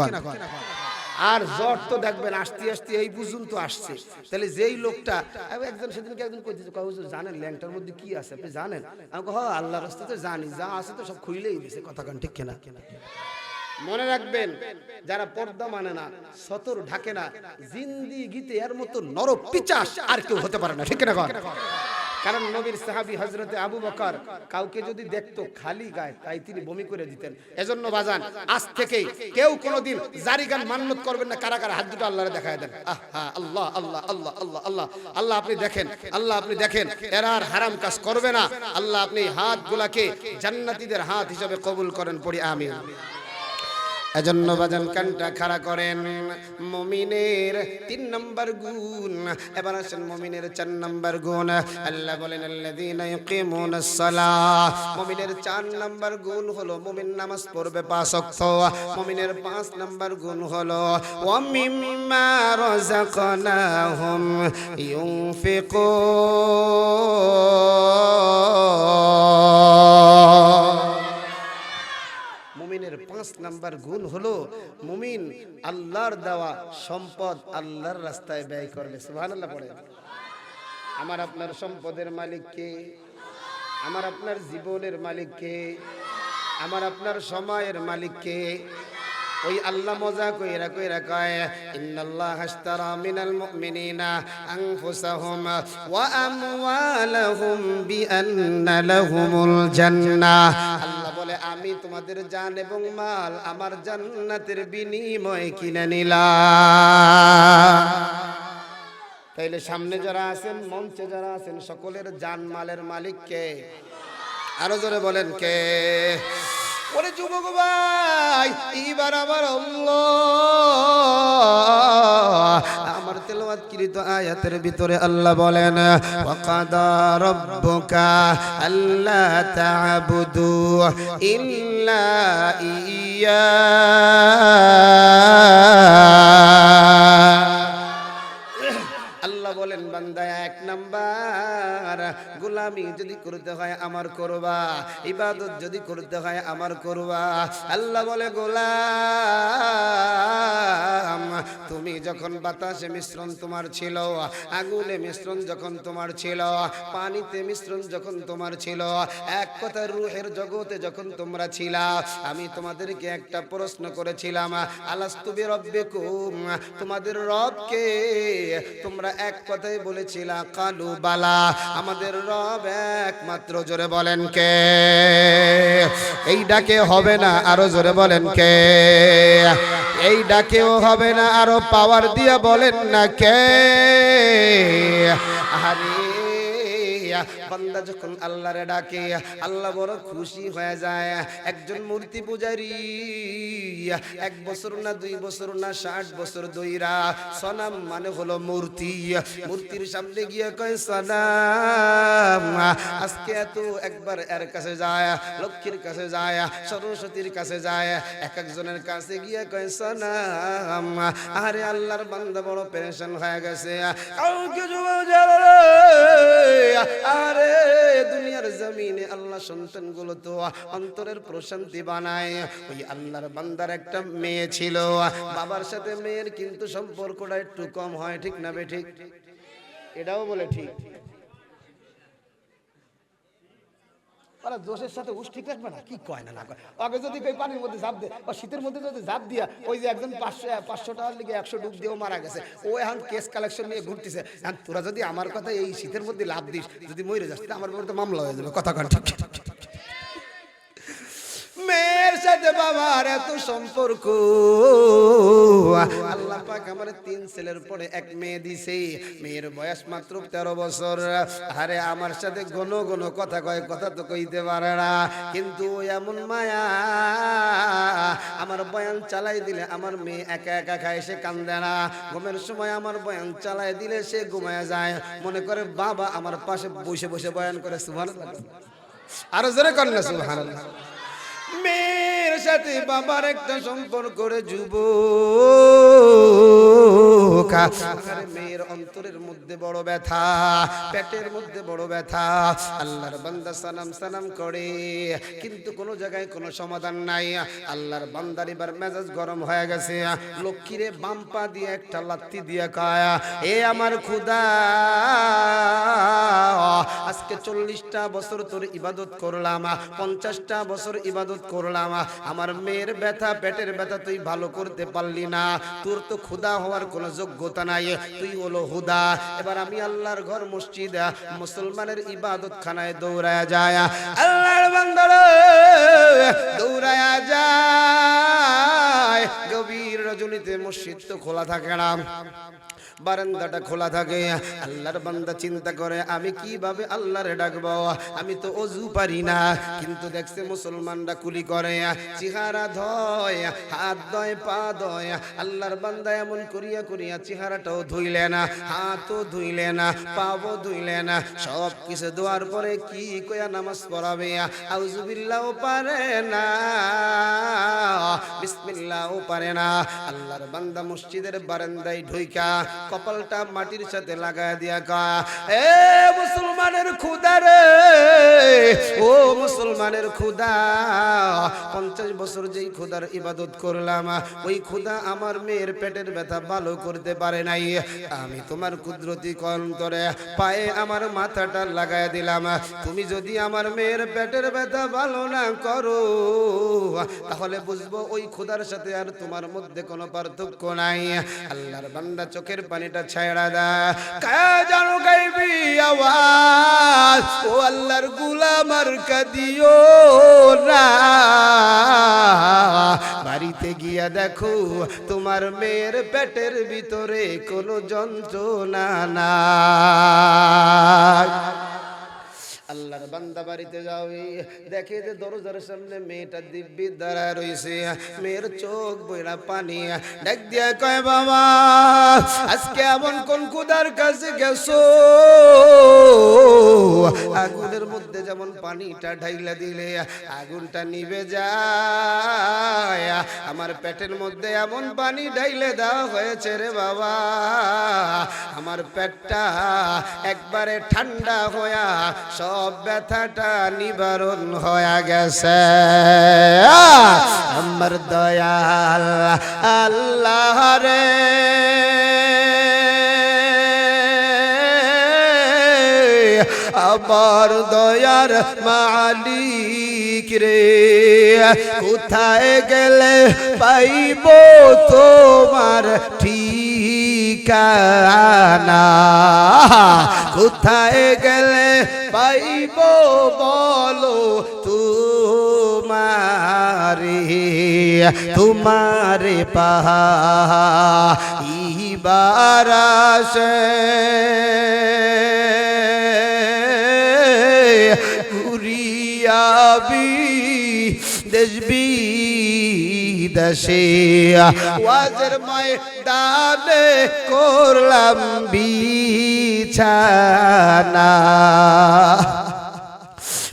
আর জ্বর তো দেখবেন আস্তে আস্তে এই পর্যন্ত আসছে। তাহলে যেই লোকটা, একজন সেদিনকে একজন কইতেছে, হুজুর জানেন ল্যাংটার মধ্যে কি আছে, আপনি জানেন? আমি কই হ্যাঁ, আল্লাহর রাস্তাতে জানি, যা আছে তো সব খুইলেই দিছে, কথা কান, ঠিক না? মনে রাখবেন, যারা পর্দা মানে না, সতর ঢাকে না, জিন্দিগিতে এর মতো নরপিচাস আর কেউ হতে পারে না, ঠিক না? কারণ নবীর সাহাবী হযরতে আবু বকর কাউকে যদি দেখতো খালি গায়ে, তাই তিনি বমি করে দিতেন। এজন্য বাজান, আজ থেকে কেউ কোনোদিন জারি গান মান্নত করবেন না। কারা কারা হাত দুটো আল্লাহরে দেখায় দেন। আল্লাহ আল্লাহ আল্লাহ আল্লাহ আল্লাহ আল্লাহ, আপনি দেখেন, আল্লাহ আপনি দেখেন, এরা আর হারাম কাজ করবে না। আল্লাহ আপনি হাতগুলাকে জান্নাতীদের হাত হিসেবে কবুল করেন, পড়ি আমিন। এজন্য বাজান কানটা খাড়া করেন। মুমিনের 3 নাম্বার গুণ, এবার আসেন মুমিনের 4 নাম্বার গুণ। আল্লাহ বলেন আল্লাযীনা ইয়ুকিমুনাস সালাহ, মুমিনের 4 নাম্বার গুণ হলো মুমিন নামাজ পড়বে 5 ওয়াক্ত। মুমিনের 5 নাম্বার গুণ হলো ওয়া মিম্মা রাযাকনাহুম ইউনফিকুন। মুমিনের 5 নাম্বার গুণ হলো মুমিন আল্লাহর দেওয়া সম্পদ আল্লাহর রাস্তায় ব্যয় করবে। সুবহানাল্লাহ পড়ে। আমার আপনার সম্পদের মালিক কে? আমার আপনার জীবনের মালিক কে? আমার আপনার সময়ের মালিক কে? ওই আল্লাহ মজা কইরা কইরা কয়, ইন্নাল্লাহা আশতারা মিনাল মুমিনিনা আনফুসাহুম ওয়া আমওয়ালাহুম বিআন্না লাহুমুল জান্নাহ। আল্লাহ বলে, আমি তোমাদের জান এবং মাল আমার জান্নাতের বিনিময়ে কিনে নিলাম। তাইলে সামনে যারা আছেন, মঞ্চে যারা আছেন, সকলের জান মালের মালিক কে? আরো জোরে বলেন কে? ওরে যুবক ভাই, এবার আমার আল্লাহ আমার তেলাওয়াতকৃত আয়াতের ভিতরে আল্লাহ বলেন, ওয়া কাদা রাব্বুকা আল্লা তা'বুদু ইল্লা ইয়্যা। আল্লাহ বলেন, বান্দা 1 নাম্বার গোলামি যদি করতে হয় আমার করবা, ইবাদত যদি করতে হয় আমার করবা। আল্লাহ বলে, গোলাম তুমি যখন বাতাসে মিশ্রণ তোমার ছিল, আগুনে মিশ্রণ যখন তোমার ছিল, পানিতে মিশ্রণ যখন তোমার ছিল, এক কথা রূহের জগতে যখন তোমরা ছিলা, আমি তোমাদেরকে একটা প্রশ্ন করেছিলাম, আলাস্তু বিরাব্বিকুম, তোমাদের রব কে? তোমরা এক কথাই বলেছিলা, কালু বালা, আমাদের রব একমাত্র। জোরে বলেন কে? এই ডাকে হবে না, আরো জোরে বলেন কে? এই ডাকেও হবে না, আরো পাওয়ার দিয়া বলেন না কে? আরে বান্দা যখন আল্লাহরে ডাকে আল্লাহ বড় খুশি হয়ে যায়। একজন মূর্তি পূজারী 1 বছর না 2 বছর না 60 বছর ধইরা সনাম মানে হলো মূর্তি, মূর্তির সামনে গিয়ে কয় সনাম আজকে এত একবার এর কাছে যায়, লক্ষ্মীর কাছে যায়, সরস্বতীর কাছে যায়, এক একজনের কাছে গিয়ে কয় সনাম। আরে আল্লাহর বান্দা বড় পেরেশান হয়ে গেছে। কাউকে আরে দুনিয়ার জমিনে আল্লাহ সন্তানগুলো তো অন্তরের প্রশান্তি বানায়। ওই আল্লাহর বান্দার একটা মেয়ে ছিল, বাবার সাথে মেয়ের কিন্তু সম্পর্কটা একটু কম হয়, ঠিক না বে ঠিক? এটাও বলে ঠিক। ওরা জোশের সাথে উস ঠিক রাখবে না, কি কয় না না কয়। আগে যদি কই পানির মধ্যে ঝাঁপ দে, ও শীতের মধ্যে যদি ঝাঁপ দিয়া ওই যে একজন 500 টাকার লিগে 100 ডুব দিয়েও মারা গেছে, ও এখন কেস কালেকশন নিয়ে ঘুরতেছে। তোরা যদি আমার কথা এই শীতের মধ্যে লাভ দিস, যদি মরে যাস, আমার বিরুদ্ধে মামলা হয়ে যাবে। কথা কন ঠিক? মেয়ের সাথে বাবার এত সম্পর্ক, আল্লাহ পাক আমার 3 ছেলের পরে এক মেয়ে দিছে, মেয়ের বয়স মাত্র 13 বছর। আরে আমার সাথে ঘন ঘন কথা কয়, কথা তো কইতে পারে না, কিন্তু এমন মায়া, আমার বয়ান চালাই দিলে আমার মেয়ে একা একা খায়, সে কান্দে না। ঘুমের সময় আমার বয়ান চালাই দিলে সে ঘুমায় যায়, মনে করে বাবা আমার পাশে বসে বসে বয়ান করে। সুবহানাল্লাহ, আরো জোরে কর না সুবহানাল্লাহ। মেয়ের সাথে বাবার একটা সম্পর্ক করে যুবক, মেয়ের অন্তরের মধ্যে বড় ব্যথা, পেটের মধ্যে বড় ব্যথা। আল্লাহর বান্দা সালাম সালাম করে, কিন্তু কোনো জায়গায় কোনো সমাধান নাই। আল্লাহর বান্দার এবার মেজাজ গরম হয়ে গেছে। লক্ষ্মীরে বাম পা দিয়ে একটা লাত্তি দিয়ে কয়, এ আমার খোদা, আজকে 40টা বছর তোর ইবাদত করলাম, 50টা বছর ইবাদত করলাম, আমার মেয়ের ব্যথা, পেটের ব্যথা তুই ভালো করতে পারলি না। তোর তো খোদা হওয়ার কোনো যোগ্যতা নাই, তুই হলো হুদা। এবার আমি আল্লাহর ঘর মসজিদ মুসলমানের ইবাদত খানায় দৌড়ায়া যায়, আল্লাহর বান্দারা দৌড়ায়া যায়। গভীর রজনীতে মসজিদ তো খোলা থাকে না, বারান্দাটা খোলা থাকে। আল্লাহর বান্দা চিন্তা করে, আমি কিভাবে আল্লাহরে ডাকবো, আমি তো ওযু পারি না। কিন্তু দেখছে মুসলমানরা কুলি করে, চেহারা ধয়, হাত ধয়, পা ধয়। আল্লাহর বান্দা এমন করিয়া করিয়া চেহারাটাও ধুইলে না, হাতও ধুইলে না, পাও ধুইলে না, সব কিছু ধোয়ার পরে কি কইয়া নামাজ পড়াবে? আউযুবিল্লাহও পারে না, বিসমিল্লাহও পারে না। আল্লাহর বান্দা মসজিদের বারান্দায় ঢুইকা কপালটা মাটির সাথে লাগায় দিয়া কয়, এ মুসলমানের খোদা রে, ও মুসলমানের খোদা, 50 বছর যেই খোদার ইবাদত করলাম, ওই খোদা আমার মেয়ের পেটের ব্যথা ভালো করতে পারে নাই। আমি তোমার কুদরতি অন্তরে পায়ে আমার মাথাটা লাগায় দিলাম। তুমি যদি আমার মেয়ের পেটের ব্যথা ভালো না করো, তাহলে বুঝবো ওই খোদার সাথে আর তোমার মধ্যে কোনো পার্থক্য নাই। আল্লাহর বান্দা চোখের পানিটা ছায়ড়া দেয়, কায়া জানো গাইবি আওয়াজ, ও আল্লাহর গোলাম আর কাঁদিও না, বাড়িতে গিয়া দেখো তোমার মেয়ের পেটের ভিতরে কোনো যন্ত্রণা নাই। আল্লাহর বান্দা বাড়িতে যাওই, দেখে যে দরজার সামনে মেয়েটা দিব্যি দাঁড়ায় রইছে, মেয়ের চোখ বইরা পানি, ডাক দিয়া কয়, বাবা আজকে এমন কোন খোদার কাছে গেছো, আগুনের মধ্যে যেমন পানিটা ঢাইলা দিলে আগুনটা নিভে যায়, আমার পেটের মধ্যে এমন পানি ঢাইলে দেওয়া হয়েছে রে বাবা, আমার পেটটা একবারে ঠান্ডা হইয়া সব ব্যথাটা নিবারণ হয়ে গেছে। আমার দয়াল আল্লাহ রে, আমার দয়ার মালিক রে, কোথায় গেলে পাইব তোমার ঠিকানা, কোথায় গেলে পাইব বলো তুমি तुम्हारे पाइबार आशे ঘুরিয়াবি দেশ বিদেশে ওয়াজের ময়দানে করলাম বিছানা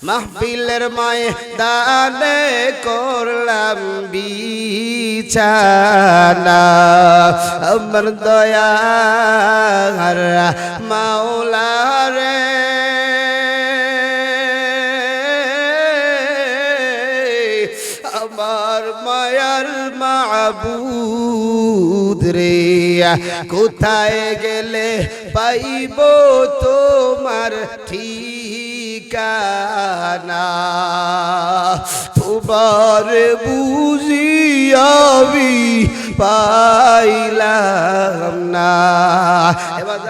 মাহফিলের ময়দানে করলাম বিছানা আমার দয়ার মাওলা রে আমার মায়ার মাবুদ রে কোথায় গেলে পাইব তোমার ঠিকানা তোমার বুঝিয়াবি পাইলাম না এবার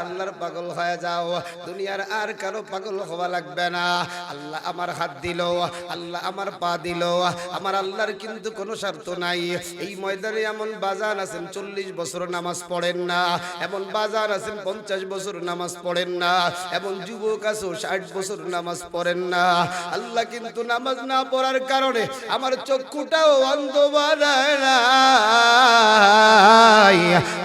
আল্লাহর পাগল হয়ে যাও দুনিয়ার আর কারো পাগল হওয়া লাগবে না আল্লাহ আমার হাত দিল আল্লাহ আমার পা দিল আমার আল্লাহর কিন্তু কোনো স্বার্থ নাই এই ময়দানে এমন বাজার আছেন 40 বছর নামাজ পড়েন না এমন বাজার আছেন 50 বছর নামাজ পড়েন না এমন যুবক আছে 60 বছর নামাজ পড়েন না আল্লাহ কিন্তু নামাজ না পড়ার কারণে আমার চক্ষুটাও অন্ধ বানায় না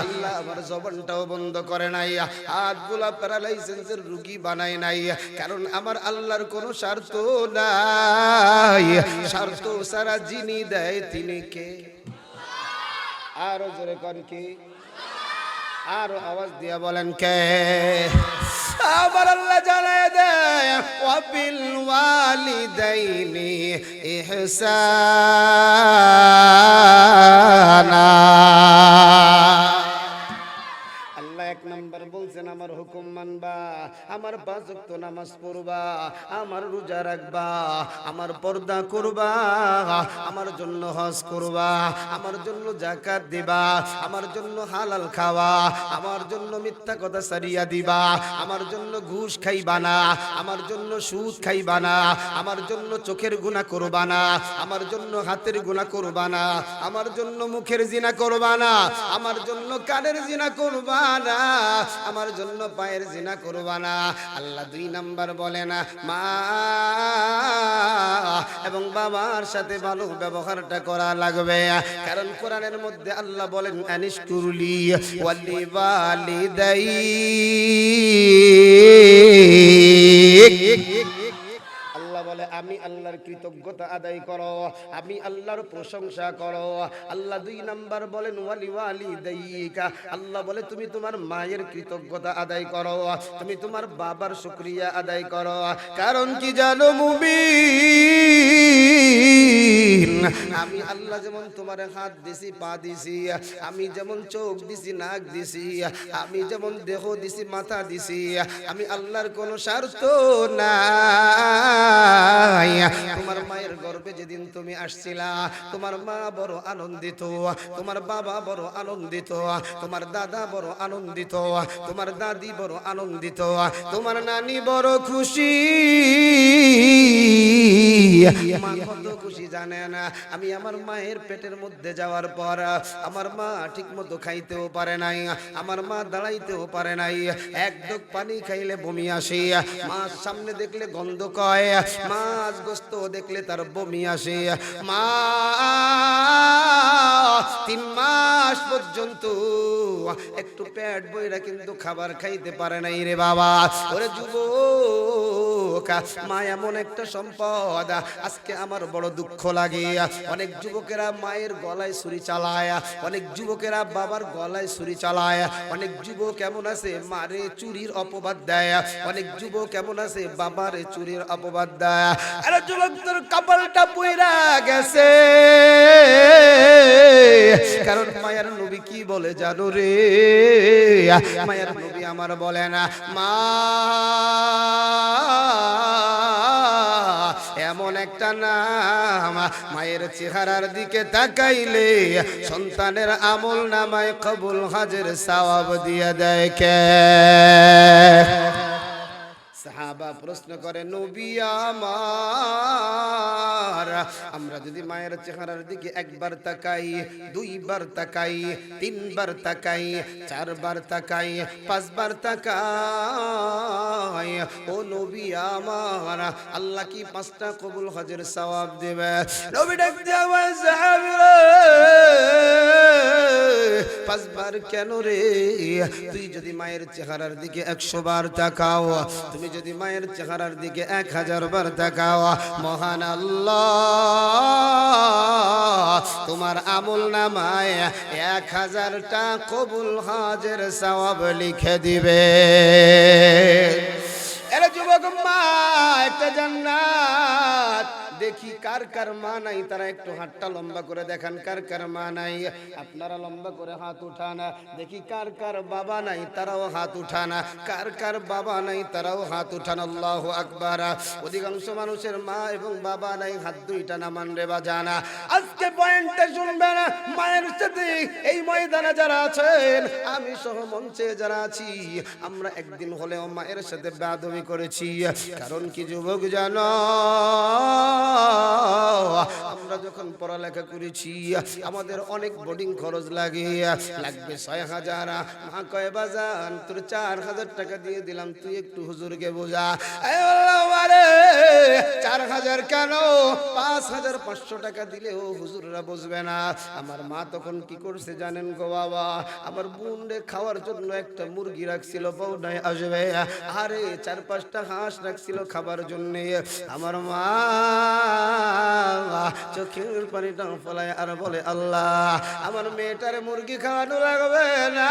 আল্লাহ আমার জবানটাও বন্ধ করে নাই হাতগুলা প্যারালাইসিসের রোগী বানায় নাই কারণ আমার আল্লাহর কোনো স্বার্থ নাই স্বার্থ সারা যিনি দেয় তিনি কে আরো জোরে কোন কি আরো আওয়াজ দিয়া বলেন কে আমার আল্লাহ জানায় দেয় ওয়াবিল ওয়ালিদাইনি ইহসানা এক নম্বর বলছেন আমার হুকুম মানবা আমার 5 ওয়াক্ত নামাজ পড়বা আমার রোজা রাখবা আমার পর্দা করবা আমার জন্য হজ করবা আমার জন্য যাকাত দিবা আমার জন্য হালাল খাওয়া আমার জন্য মিথ্যা কথা সারিয়া দিবা আমার জন্য ঘুষ খাইবা না আমার জন্য সুদ খাইবা না আমার জন্য চোখের গুনাহ করবা না আমার জন্য হাতের গুনাহ করবা না আমার জন্য মুখের জিনা করবা না আমার জন্য কানের জিনা করবা না আমার জন্য পায়ের জিনা করবা না আল্লাহ 2 নাম্বার বলে না মা এবং বাবার সাথে ভালো ব্যবহারটা করা লাগবে কারণ কোরআনের মধ্যে আল্লাহ বলেন আনিশকুরলি ওয়ালি ওয়ালিদাই বলে আমি আল্লাহর কৃতজ্ঞতা আদায় করো আমি আল্লাহর প্রশংসা করো আল্লাহ 2 নাম্বার বলেন ওয়ালি ওয়ালিদাইকা আল্লাহ বলে তুমি তোমার মায়ের কৃতজ্ঞতা আদায় করো তুমি তোমার বাবার শুকরিয়া আদায় করো কারণ কি জানো মুমিন আমি আল্লাহ যেমন তোমার হাত দিছি পা দিছি আমি যেমন চোখ দিছি নাক দিছি আমি যেমন দেহ দিছি মাথা দিছি আমি আল্লাহর কোনো স্বার্থ না তোমার মায়ের গর্ভে যেদিন তুমি আসছিলা তোমার মা বড় আনন্দিত তোমার বাবা বড় আনন্দিত তোমার দাদা বড় আনন্দিত তোমার দাদি বড় আনন্দিত তোমার নানি বড় খুশি মা কত খুশি জানে না আমি আমার মায়ের পেটের মধ্যে যাওয়ার পর আমার মা ঠিক মতো খাইতেও পারে নাই আমার মা দাঁড়াইতেও পারে নাই এক ঢোক পানি খাইলে বমি আসে মাছ সামনে দেখলে গন্ধ কয় মাছ গোস্ত দেখলে তার বমি আসে মা 3 মাস পর্যন্ত একটু পেট বইরা কিন্তু খাবার খাইতে পারে নাই রে বাবা ওরে যুবক মা এমন একটা সম্পদ আজকে আমার বড় দুঃখ লাগে অনেক যুবকেরা মায়ের গলায় ছুরি চালায় অনেক যুবকেরা বাবার গলায় ছুরি চালায় অনেক যুবক এমন আছে মারে চুরির অপবাদ দেয় অনেক যুবক এমন আছে বাবারে চুরির অপবাদ দেয় আরে যুবক তোর কপালটা পুইরা গেছে কারণ মায়ের নবী কি বলে জানো রে মায়ের নবী আমার বলে না মা এমন একটা নাম মায়ের চেহারার দিকে তাকাইলে সন্তানের আমল নামায় কবুল হজের সওয়াব দিয়ে দেয় কে সাহাবা সাহাবা প্রশ্ন করে নবী আমার, আমরা যদি মায়ের চেহারার দিকে একবার তাকাই, দুইবার তাকাই, তিনবার তাকাই, চারবার তাকাই, পাঁচবার তাকাই, ও নবী আমার, আল্লাহ কি 5টা কবুল হজের সওয়াব দেবে? নবী ডাক দিয়া বলে সাহাবীরা 5 বার কেন রে? তুই যদি মায়ের চেহারার দিকে 100 বার তাকাও, তুমি যদি মায়ের চেহারার দিকে 1000 বার তাকাও, মহান আল্লাহ তোমার আমল নামায় 1000টা কবুল হজের সওয়াব লিখে দিবে। এরে যুবক মা, একটা জান্নাত দেখি কার কার মা নাই, তারা একটু হাতটা লম্বা করে দেখান। কার কার মা নাই? আপনারা লম্বা করে হাত উঠান। দেখি কার কার বাবা নাই, তারাও হাত উঠান। কার কার বাবা নাই, তারাও হাত উঠান। আল্লাহু আকবার। অধিকাংশ মানুষের মা এবং বাবা নাই, হাত দুইটা নামান রে বাজানা। আজকে পয়েন্টটা শুনবেন, মায়ের সাথে এই ময়দানে যারা আছেন, আমি সহ মঞ্চে যারা আছি, আমরা একদিন হলেও মায়ের সাথে বেয়াদবি করেছি। কারণ কি যুবক জানো, আমরা যখন পড়ালেখা করেছি আমাদের অনেক বোর্ডিং খরচ লাগবে 6000। মা কয় বাজান তোর 4000 টাকা দিয়ে দিলাম, তুই একটু হুজুরকে বোঝা। 4000 কেন, 5500 টাকা দিলেও হুজুররা বুঝবে না। আমার মা তখন কি করছে জানেন গো বাবা? আমার বোন রে খাওয়ার জন্য একটা মুরগি রাখছিল, বউডাই আসবে, আরে 4-5টা হাঁস রাখছিল খাবার জন্য। আমার মা চোখের পানিটা ফলায় আর বলে, আল্লাহ আমার মেয়েটারে মুরগি খাওয়ানো লাগবে না,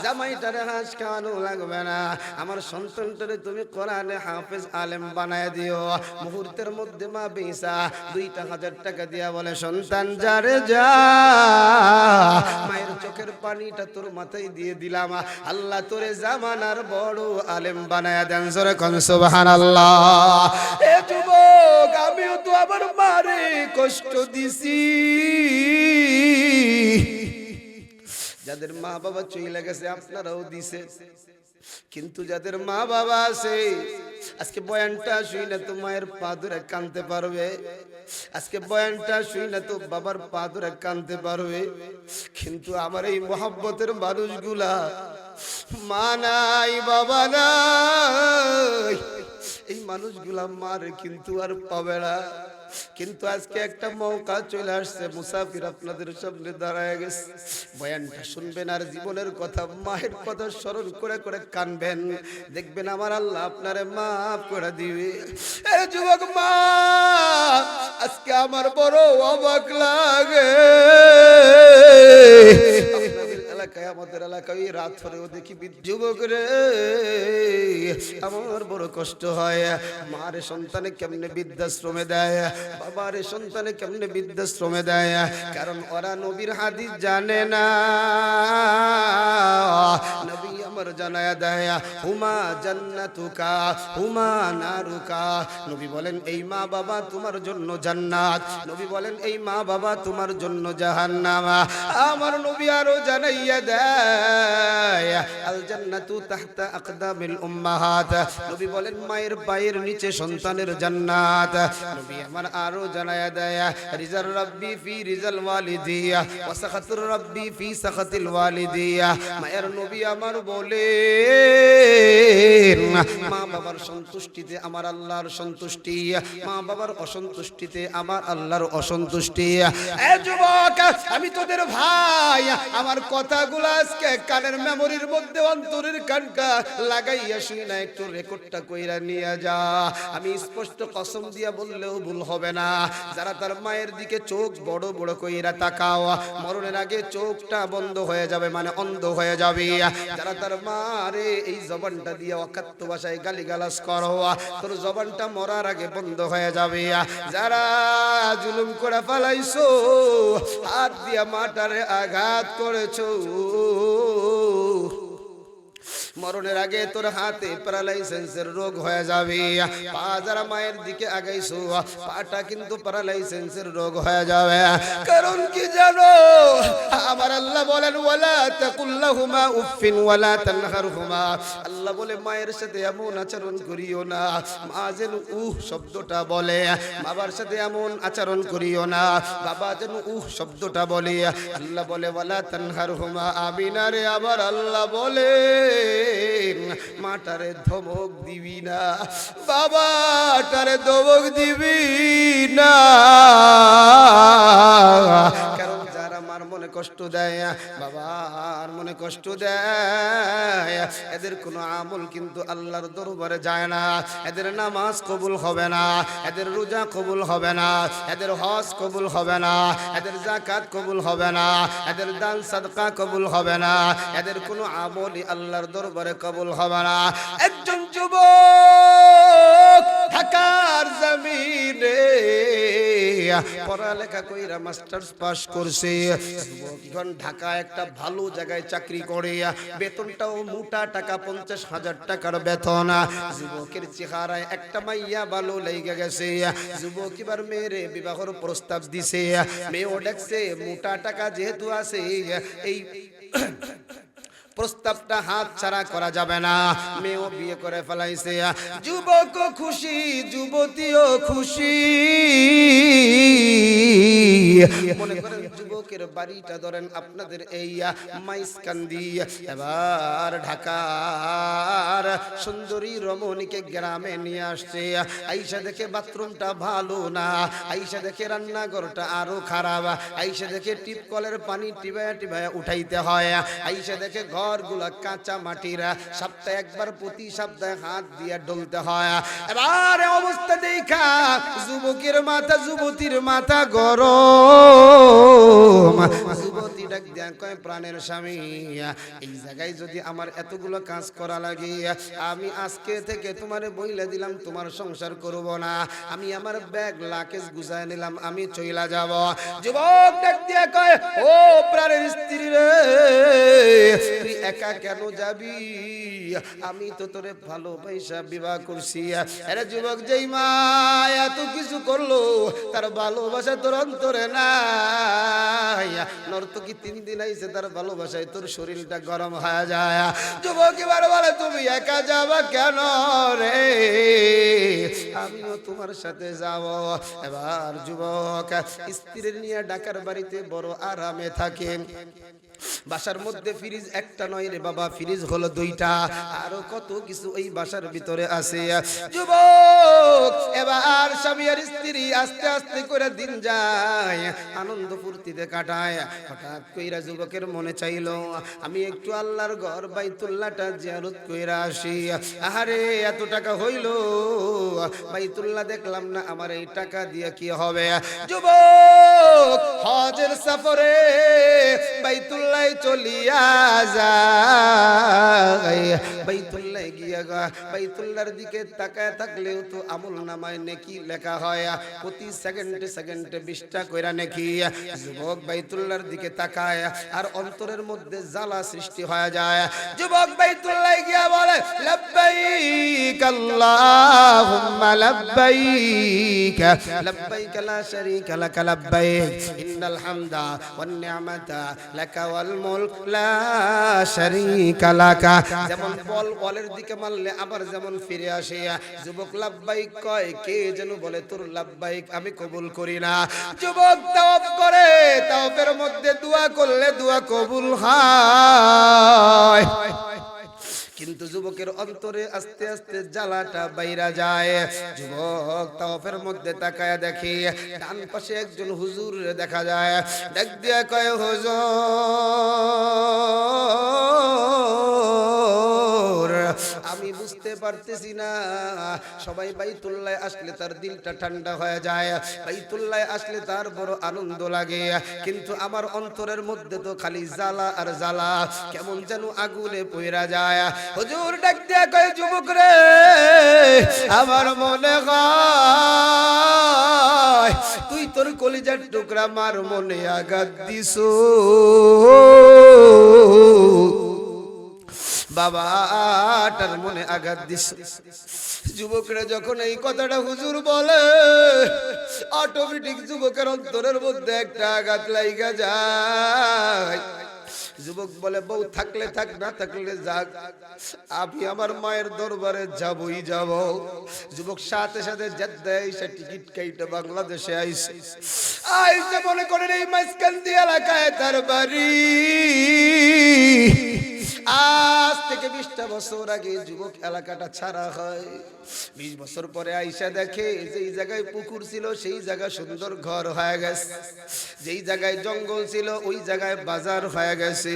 জামাইটারে হাঁস খাওয়ানো লাগবে না, আমার সন্তানটারে তুমি কোরআনে হাফেজ আলেম বানায় দিও। মুহূর্তের মধ্যে মা বেসা 2,000 টাকা দিয়া বলে, সন্তান যারে যা, মায়ের চোখের পানিটা তোর মাথায় দিয়ে দিলাম, আল্লাহ তোরে জামানার বড় আলেম বানায় দেন। জোরে কোন সুবহানাল্লাহ। এ যুবক, আমিও তো আমার মারে কষ্ট দিছি। যাদের মা বাবা চলে গেছে আপনারাও দিছে, কিন্তু যাদের মা বাবা আছে, আজকে বয়ানটা শুই না তো মায়ের পা ধরে কাঁদতে পারবে, আজকে বয়ানটা শুই না তো বাবার পা ধরে কাঁদতে পারবে। কিন্তু আমার এই মহব্বতের মানুষগুলা, মা নাই বাবা নাই, এই মানুষগুলা মারে কিন্তু আর পাবে না। কিন্তু আজকে একটা মৌকা চলে আসছে, মুসাফির আপনাদের সামনে দাঁড়ায় গেছে। বয়ানটা শুনবেন আর জীবনের কথা, মায়ের কথা স্মরণ করে করে কানবেন, দেখবেন আমার আল্লাহ আপনারে মাফ করে দিবে। এ যুবক মা, আজকে আমার বড় অবাক লাগে, আপনাদের এলাকায় আমাদের এলাকায় রাত হলেও দেখি যুবক রে, আমার বড় কষ্ট হয়। মারে সন্তানে কেমনে বৃদ্ধাশ্রমে দেয়, বাবারে সন্তানে কেমনে বৃদ্ধাশ্রমে দেয়, কারণ ওরা নবীর হাদিস জানে না। নবী আমার জানায়া দেয়, হুমা জান্নাতুকা হুমা নারুকা। নবী বলেন এই মা বাবা তোমার জন্য জান্নাত, নবী বলেন এই মা বাবা তোমার জন্য জাহান্নাম। আমার নবী আরো জানাইয়া দেয়, আল জান্নাতু তাহতা আকদামিল উম্মাহাত। নবী বলেন মায়ের পায়ের নিচে সন্তানের জান্নাত। নবী আমার আরো জানায়া দেয়, রিজাল রাব্বি ফি রিজাল ওয়ালিদিয়া ওয়া সাখাতুর রাব্বি ফি সাখাতিল ওয়ালিদিয়া। মায়ের নবী আমার বলে, মা বাবার সন্তুষ্টিতে আমার আল্লাহর সন্তুষ্টি, মা বাবার অসন্তুষ্টিতে আমার আল্লাহর অসন্তুষ্টি। এ যুবক, আমি তোদের ভাই, আমার কথাগুলো আজকে কানের মেমোরির মধ্যে অন্তরের কানকা লাগাইয়া শুই না, একটু রেকর্ডটা কইরা নিয়ে যা। আমি স্পষ্ট কসম দিয়া বললেও ভুল হবে না, যারা তার মায়ের দিকে চোখ বড় বড় কইরা তাকাও, মরণের আগে চোখটা বন্ধ হয়ে যাবে, মানে অন্ধ হয়ে যাবে। যারা তার মারে এই জবানটা দিয়ে অকাত্য ভাষায় গালিগালাজ করো, তোর জবানটা মরার আগে বন্ধ হয়ে যাবে। যারা জুলুম করে ফেলাইছো, হাত দিয়া মাটারে আঘাত করেছো, মরণের আগে তোর হাতে প্যারালাইসিসের রোগ হয়ে যাবে। পা যারা মায়ের দিকে আগাইছো পাটা কিন্তু প্যারালাইসিসের রোগ হয়ে যাবে। কারণ কি জানো, আমার আল্লাহ বলেন ওয়ালা তাকুল্লাহুমা উফিন ওয়ালা তানহারহুমা। আল্লাহ বলে মায়ের সাথে এমন আচরণ করিও না, মা যেন শব্দটা বলে। বাবার সাথে এমন আচরণ করিও না, বাবা যেন শব্দটা বলে। আল্লাহ বলে ওয়ালা তানহারহুমা। আমিনারে আবার আল্লাহ বলে মাটারে ধমক দিবি না, বাবাটারে ধমক দিবি না। কারণ যারা মার মনে কষ্ট দেয়, বাবার মনে কষ্ট দেয়, এদের কোনো আমল কিন্তু আল্লাহর দরবারে যায় না। এদের নামাজ কবুল হবে না, এদের রোজা কবুল হবে না, এদের হজ কবুল হবে না, এদের যাকাত কবুল হবে না, এদের দান সাদকা কবুল হবে না, এদের কোনো আমলই আল্লাহর দরবারে কবুল হবে না। একজন যুবক ঢাকার জমিনে পড়ালেখা কইরা মাস্টার্স পাস করছে। যুবকগণ ঢাকা একটা ভালো জায়গায় চাকরি করে, বেতনটাও মোটা টাকা, 50,000 টাকার বেতন। যুবকের চেহারায় একটা মাইয়া ভালো লেগে গেছে। যুবক এবার মেয়েরে বিবাহের প্রস্তাব দিছে। মেয়েও দেখছে মোটা টাকা যেহেতু আছে, এই প্রস্তাবটা হাত ছাড়া করা যাবে না। মেয়েও বিয়ে করে ফেলাইছে। যুবকও খুশি, যুবতীও খুশি। মনে করেন যুবকের বাড়িটা ধরেন আপনাদের এই মাইজকান্দি। এবার ঢাকার সুন্দরী রমণীকে গ্রামে নিয়ে আসছে। আইসা দেখে বাথরুমটা ভালো না, আইসা দেখে রান্নাঘরটা আরো খারাপ, আইসা দেখে টিপকলের পানি টিবায়া টিবায়া উঠাইতে হয়, আইসা দেখে ঘরগুলা কাঁচা মাটির, সপ্তাহে একবার প্রতি সপ্তাহে হাত দিয়ে ডলতে হয়। এবার অবস্থা দেখা যুবকের মাথা, যুবতীর মাথা গরম। যুবতী ডাক দেয়া কয়, প্রাণের স্বামী, এই জায়গায় যদি আমার এতগুলো কাজ করা লাগে, আমি আজকে থেকে তোমারে বইলা দিলাম তোমার সংসার করব না, আমি আমার ব্যাগ লাকেজ গুছায় নিলাম, আমি চইলা যাব। যুবক ডাক দিয়া কয়, ও প্রাণের স্ত্রী রে, তুই একা কেন যাবি? আমি তো তোরে ভালোবাসা বিবাহ করছি। আরে যুবক, যেই মা এত কিছু করলো তার ভালোবাসা তোর অন্তরে নাই। নর্তকী 3 দিন আইছে, তার ভালোবাসায় তোর শরীরটা গরম হয়ে যায়। যুবক এবার বলে, তুমি একা যাবা কেন রে? আমিও তোমার সাথে যাব। এবার যুবক স্ত্রীর নিয়ে ঢাকার বাড়িতে বড় আরামে থাকে। বাসার মধ্যে ফ্রিজ একটা নয় রে বাবা, ফ্রিজ হলো 2টা, আরো কত কিছু এই বাসার ভিতরে আছে। যুবক এবার স্বামী আর স্ত্রী আস্তে আস্তে করে দিন যায়, আনন্দ ফুর্তিতে কাটায়। হঠাৎ কইরা যুবকের মনে চাইলো, আমি একটু আল্লাহর ঘর বাইতুল্লাহটা জিয়ারত কইরা আসি। আহারে এত টাকা হইল, বাইতুল্লাহ দেখলাম না, আমার এই টাকা দিয়ে কি হবে? যুবক হজের সফরে বাইতুল্লাহ চলিয়া যায়। বাইতুল্লাহ গিয়া বাইতুল্লাহর দিকে তাকায় থাকলেও তো আমল নামায় নেকি লেখা হয়, প্রতি সেকেন্ডে সেকেন্ডে 20টা কইরা নেকি। যুবক বাইতুল্লাহর দিকে তাকায় আর অন্তরের মধ্যে জ্বালা সৃষ্টি হয়ে যায়। যুবক বাইতুল্লাহ গিয়া বলে, লাব্বাইক আল্লাহুম্মা লাব্বাইক, লাব্বাইক লা শারীকা লাক লাব্বাইক, ইন্নাল হামদা ওয়ান নি'মাতা লাকা ওয়াল মুলক লা শারীকা লাকা। যেমন বলের দিকে মারলে আবার যেমন ফিরে আসে। যুবক লাব্বাইক কয়, কে যেন বলে তোর লাব্বাইক আমি কবুল করি না। যুবক তাওয়াফ করে, তাওয়াফের মধ্যে দোয়া করলে দোয়া কবুল হয়, কিন্তু যুবকের অন্তরে আস্তে আস্তে জ্বালাটা বাইরা যায়। যুবক তাওয়াফের মধ্যে তাকায়া দেখে ডান পাশে একজন হুজুর দেখা যায়। ডাক দিয়া কয়, হুজুর আমি বুঝতে পারতেছি না, সবাই বাইতুল্লাহ আসলে তার দিলটা ঠান্ডা হয়ে যায়, বাইতুল্লাহ আসলে তার বড় আনন্দ লাগে, কিন্তু আমার অন্তরের মধ্যে তো খালি জ্বালা আর জ্বালা, কেমন যেন আগুনে পইরা যায়। হুজুর ডাক দিয়া কয়, যুবক রে, আমার মনে হয় তুই তোর কলিজার টুকরা মার মনে আঘাত দিছো। বাবাটার মনে আঘাত দিছে। যুবকরা যখন এই কথাটা হুজুর বলে, অটোমেটিক যুবকের অন্তরের মধ্যে একটা আঘাত লাইগা যায়। যুবক বলে, বউ থাকলে থাক, না থাকলে যাক, আমি আমার মায়ের দরবারে যাবই যাব। যুবক সাথে সাথে জেদ্দায় এসে টিকিট কাইটা বাংলাদেশে আইছে। আইসে মনে করেন এই মাঝখান্দি এলাকায় তার বাড়ি। আজ থেকে 20টা বছর আগে যুবক এলাকাটা ছাড়া হয়। 20 বছর পরে আইসা দেখে যেই জায়গায় পুকুর ছিল সেই জায়গা সুন্দর ঘর হয়ে গেছে, যেই জায়গায় জঙ্গল ছিল ওই জায়গায় বাজার হয়ে গেছে।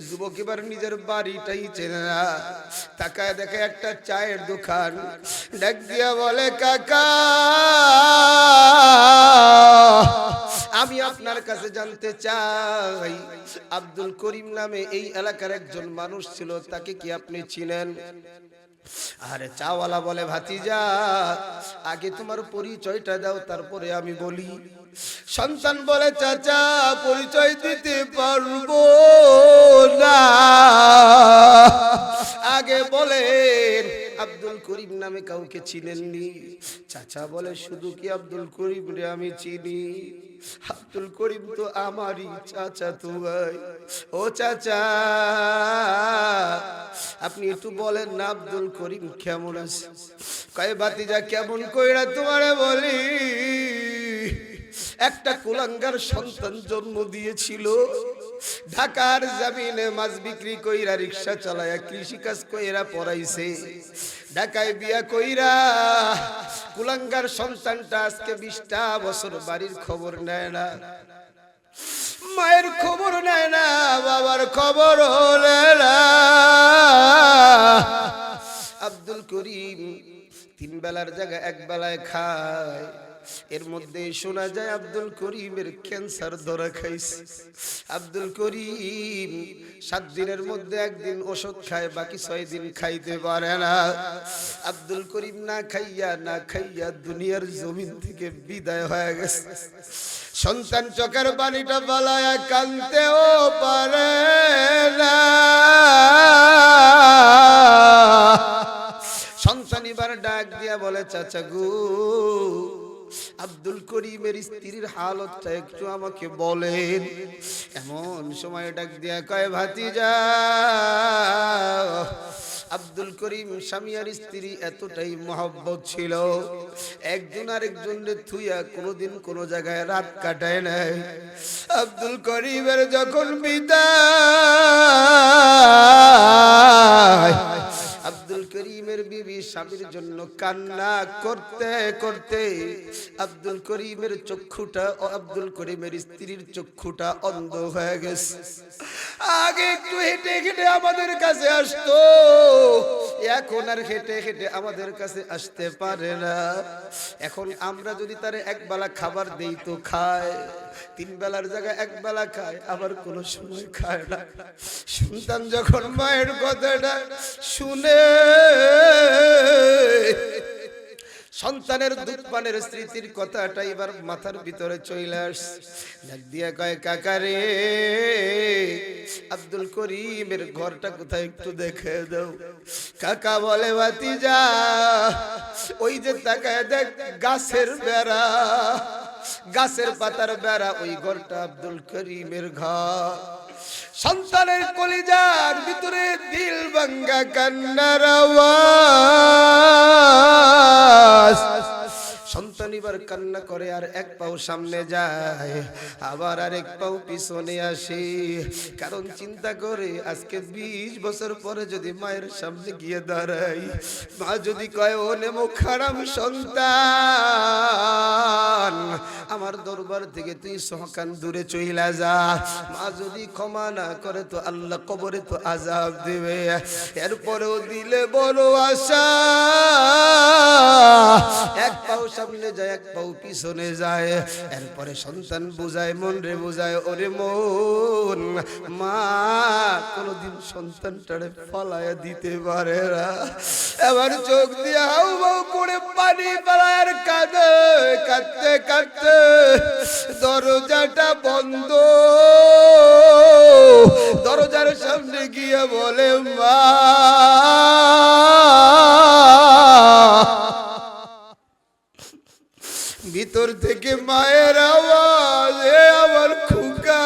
যুবক এবার নিজের বাড়িটাই চেনে না। তাকায় দেখে একটা চায়ের দোকান। ডাক দিয়া বলে, কাকা আমি আপনার কাছে জানতে চাই, আব্দুল করিম নামে এই এলাকার একজন মানুষ ছিল, তাকে কি আপনি চিনেন? আরে চাওয়ালা বলে, ভাতিজা আগে তোমার পরিচয়টা দাও, তারপরে আমি বলি। সন্তান বলে, চাচা পরিচয় দিতে পারবো না, আগে বলেন আব্দুল করিম নামে কাউকে চিনেননি? চাচা বলে, শুধু কি আব্দুল করিম রে আমি চিনি? আব্দুল করিম তো আমারই চাচা তো ভাই। ও চাচা আপনি একটু বলেন না আব্দুল করিম কেমন আছে? কয়, ভাতিজা কেমন কইরা তোমারে বলি, একটা কুলাঙ্গার সন্তান জন্ম দিয়েছিল। ঢাকার জমিনে মাছ বিক্রি কইরা, রিকশা চালায়া, কৃষি কাজ কইরা পড়াইছে। ঢাকায় বিয়া কইরা কুলাঙ্গার সন্তানটা আজকে 20টা বছর বাড়ির খবর নেয় না, মায়ের খবর নেয় না, বাবার খবর নেয় না। আব্দুল করিম 3 বেলার জায়গায় 1 বেলায় খায়। এর মধ্যে শোনা যায় আব্দুল করিমের ক্যান্সার ধরা খাইছে। আব্দুল করিম 7 দিনের মধ্যে 1 দিন ওষুধ খায়, বাকি 6 দিন খাইতে পারে না। আব্দুল করিম না খাইয়া দুনিয়ার জমিন থেকে বিদায় হয়ে গেছে। সন্তান চোখের পানিটা বালায়া কাঁদতেও পারে না। সন্তান এবার ডাক দিয়া বলে, চাচা গো আব্দুল করিমের স্ত্রীর হালতটা একটু আমাকে বলেন। এমন সময় ডাক দিয়া কয়, ভাতিজা আব্দুল করিম স্বামী আর স্ত্রী এতটাই মহব্বত ছিল, একজন আরেকজনের থুইয়া কোনোদিন কোনো জায়গায় রাত কাটায় নাই। আব্দুল করিমের যখন বিদায়, আব্দুল করিমের বিবি স্বামীর জন্য কান্না করতে করতে আব্দুল করিমের চক্ষুটা ও আব্দুল করিমের স্ত্রীর চক্ষুটা অন্ধ হয়ে গেছে। আগে একটু হেঁটে হেঁটে আমাদের কাছে আসতো, এখন আর হেঁটে হেঁটে আমাদের কাছে আসতে পারে না। এখন আমরা যদি তার 1 বেলা খাবার দেই তো খায়, 3 বেলার জায়গায় 1 বেলা খায়, আবার কোনো সময় খায় না। সন্তান যখন মায়ের কথাটা শুনে, সন্তানের দুধ পানের স্মৃতির কথাটা এবার মাথার ভিতরে চলে আসছে। ডাক দিয়া কয়, কাকা রে আব্দুল করিমের ঘরটা কোথায় একটু দেখে দাও। কাকা বলে, ভাতিজা ওই যে তাকায় দেখ গাছের বেড়া, গাছের পাতার বেড়া, ওই ঘরটা আব্দুল করিমের ঘর। সন্তানের কলিজার ভিতরে দিল ভাঙ্গা কান্নার আওয়াজ। সন্তান এবার কান্না করে, আর 1 পাও সামনে যায়, আবার আর 1 পাও পিছনে আসে। কারণ চিন্তা করে আজকে 20 বছর পরে যদি মায়ের সামনে গিয়ে দাঁড়াই, মা যদি কয়, ও নেমো খারাপ সন্তান, আমার দরবার থেকে তুই সহকান দূরে চইলা যা, মা যদি ক্ষমা না করে তো আল্লাহ কবরে তো আযাব দিবে। এরপরেও দিলে বড় আশা, 1 পাও সামনে যায় যায়, এক পাও পিছনে যায়। এরপরে সন্তান বুঝায়, মন রে বুঝায়, ওরে মন, মা কোনদিন সন্তানটারে ফলায়া দিতে পারে না। এবার চোখ দিয়ে হাউ বাউ করে পানি পালায়, কাঁদে, কাঁদতে কাঁদতে দরজাটা বন্ধ। দরজার সামনে গিয়ে বলে, মা ভিতর থেকে মায়ের আওয়াজ, এ আমার খোকা।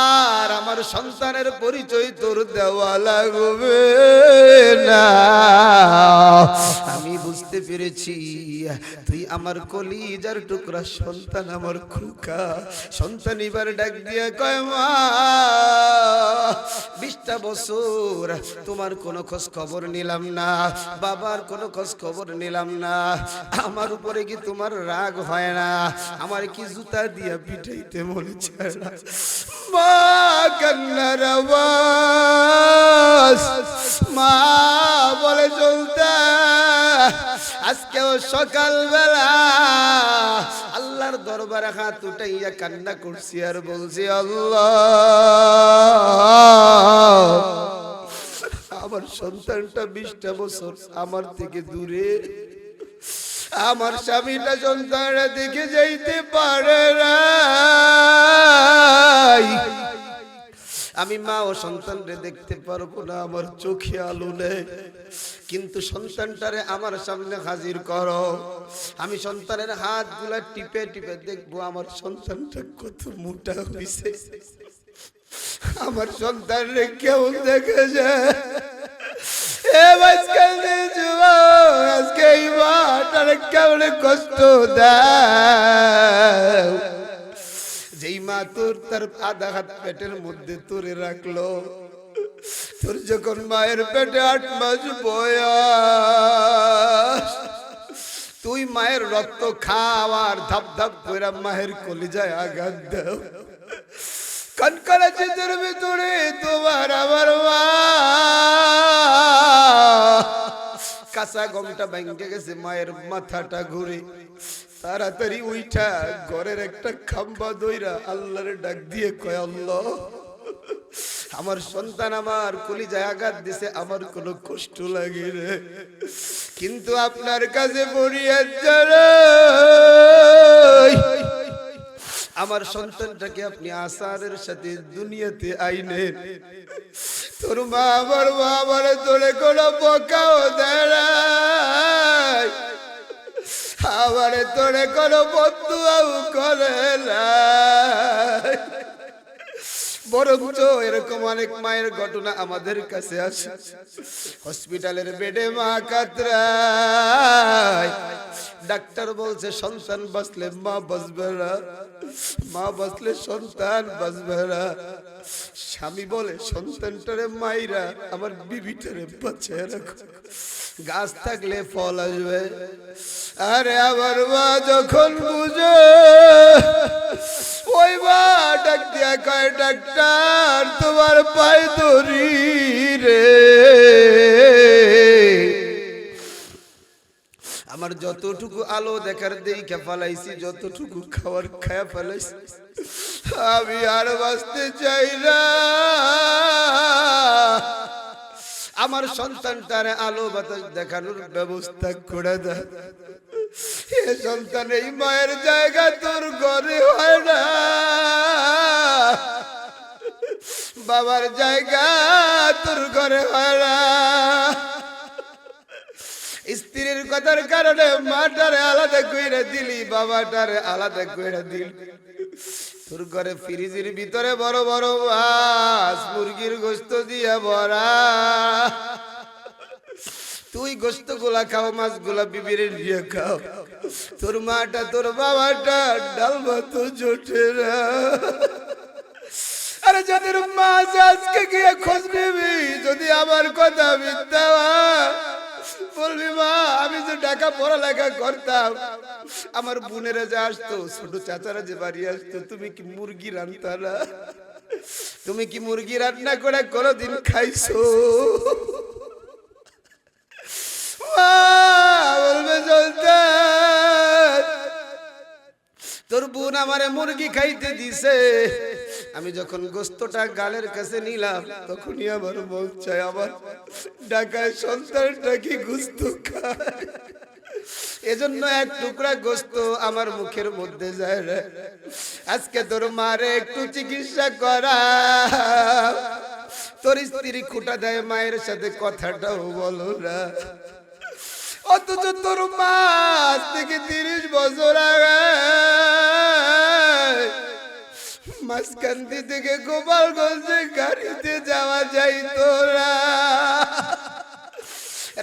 আর আমার সন্তানের পরিচয় তোর দেওয়া লাগবে না। আমি বুঝতে পেরেছি তুই আমার কলিজার টুকরা সন্তান, আমার খোকা। সন্তান এবার ডাক দিয়ে কয়, মা 20টা বছর তোমার কোনো খোঁজ খবর নিলাম না, বাবার কোনো খোঁজ খবর নিলাম না। আমার উপরে কি তোমার রাগ হয় না? আমার কি জুতা দিয়া পিটাইতে মনে চায় না? মা কান্নার আওয়াজ, মা বলে চলতে, আজকেও সকালবেলা আল্লাহর দরবারে হাত উঠাইয়া কান্না করছি আর বলছি, আল্লাহ আমার সন্তানটা 20টা বছর আমার থেকে দূরে, আমার স্বামীটা সন্তানরা দেখে যাইতে পারে না। আমি মা ও সন্তানরে দেখতে পারবো না, আমার চোখে আলো নেই, কিন্তু সন্তানটারে আমার সামনে হাজির করো। আমি সন্তানের হাতগুলা টিপে টিপে দেখবো আমার সন্তানটা কত মোটা হয়েছে, আমার সন্তানরে কেমন দেখে যায়। আজকে এই মাটারে কেমন কষ্ট দেয়। যেই মা তোর তার আধা হাত পেটের মধ্যে তোরে রাখলো, তোর যখন মায়ের পেটে 8 মাস বয়স, তুই মায়ের রক্ত খাওয়ার ধাপ ধাপ করে মায়ের কলিজায় আঘাত দাও। কনকনা চিতের ভিতরে তোমার আমার মা, কাঁচা গমটা ভেঙে গেছে, মায়ের মাথাটা ঘুরে তাড়াতাড়ি উইঠা ঘরের একটা খাম্বা দইরা আল্লাহরে ডাক দিয়ে কয়, আল্লাহ আমার সন্তান আমার কলিজায় আঘাত দিছে, আমার কোনো কষ্ট লাগে রে, কিন্তু আপনার কাছে পড়িয়া আমার সন্তানটাকে আপনি আসারের সাথে দুনিয়াতে আইনেন। তোর মা আমার তোরে কোনো বকাও দেয় না, আমারে তোরে কোনো বদুয়াও করে না। বরঞ্চ এরকম অনেক মায়ের ঘটনা আমাদের কাছে আসে, হসপিটালের বেডে মা কাতরায়, ডাক্তার বলছে সন্তান বাঁচলে মা বাঁচবে না, মা বাঁচলে সন্তান বাঁচবে না। স্বামী বলে সন্তানটারে মাইরা আমার বিবিটারে বাঁচিয়ে রাখো, গাছ থাকলে ফল আসবে। আরে আমার মা যখন বুঝে, ওই মা ডাক দিয়া কয়, ডাক্তার তোমার পায়ে ধরি রে, আমার যতটুকু আলো দেখার দেখা ফেলাইছি, যতটুকু খাওয়ার খায়া ফেলাইছি, আমি আর বাঁচতে চাই না। আমার সন্তানটার আলো বাতাস দেখানোর ব্যবস্থা করে দেয়। এ সন্তান এই মায়ের জায়গা তোর ঘরে হয় না, বাবার জায়গা তোর ঘরে হয় না। স্ত্রীর কথার কারণে মাটারে আলাদা কইরা দিলি, বাবাটারে আলাদা কইরা দিলি। তোর ঘরে ফ্রিজের ভিতরে বড় বড় মাছ, মুরগির গোশত দিয়া ভরা, তুই গোশত গুলা খাও, মাছ গুলা বিবিরে দিয়ে খাও। তোর মাটা তোর বাবাটা ডাল ভাত জোটে না। আরে যাদের মাছ আজকে গিয়ে খোঁজ নিবি, যদি আমার কথা মিথ্যা বলবি, মা আমি যে ঢাকা পড়ালেখা করতাম, আমার বোনেরা যে আসতো, ছোট চাচারা যে বাড়ি আসতো, তুমি কি মুরগি রান্তা না? তুমি কি মুরগি রান্না করে কোনদিন খাইছো? মা বলবে সুলতান তোর বোন আমারে মুরগি খাইতে দিছে, আমি যখন গোস্তটা গালের কাছে নিলাম তখনই আমার মন চায় আমার ঢাকায় সন্তানটা কি গোস্ত খায়, এজন্য এক টুকরা গোস্ত আমার মুখের মধ্যে যায় না। আজকে তোর মারে একটু চিকিৎসা করা, তোর স্ত্রী খুঁটা দেয় মায়ের সাথে কথাটাও বলো না, অথচ তোর মা আজ থেকে 30 বছর আগে মাঝখান্তি থেকে গোপালগঞ্জে গাড়িতে যাওয়া যাইতো না,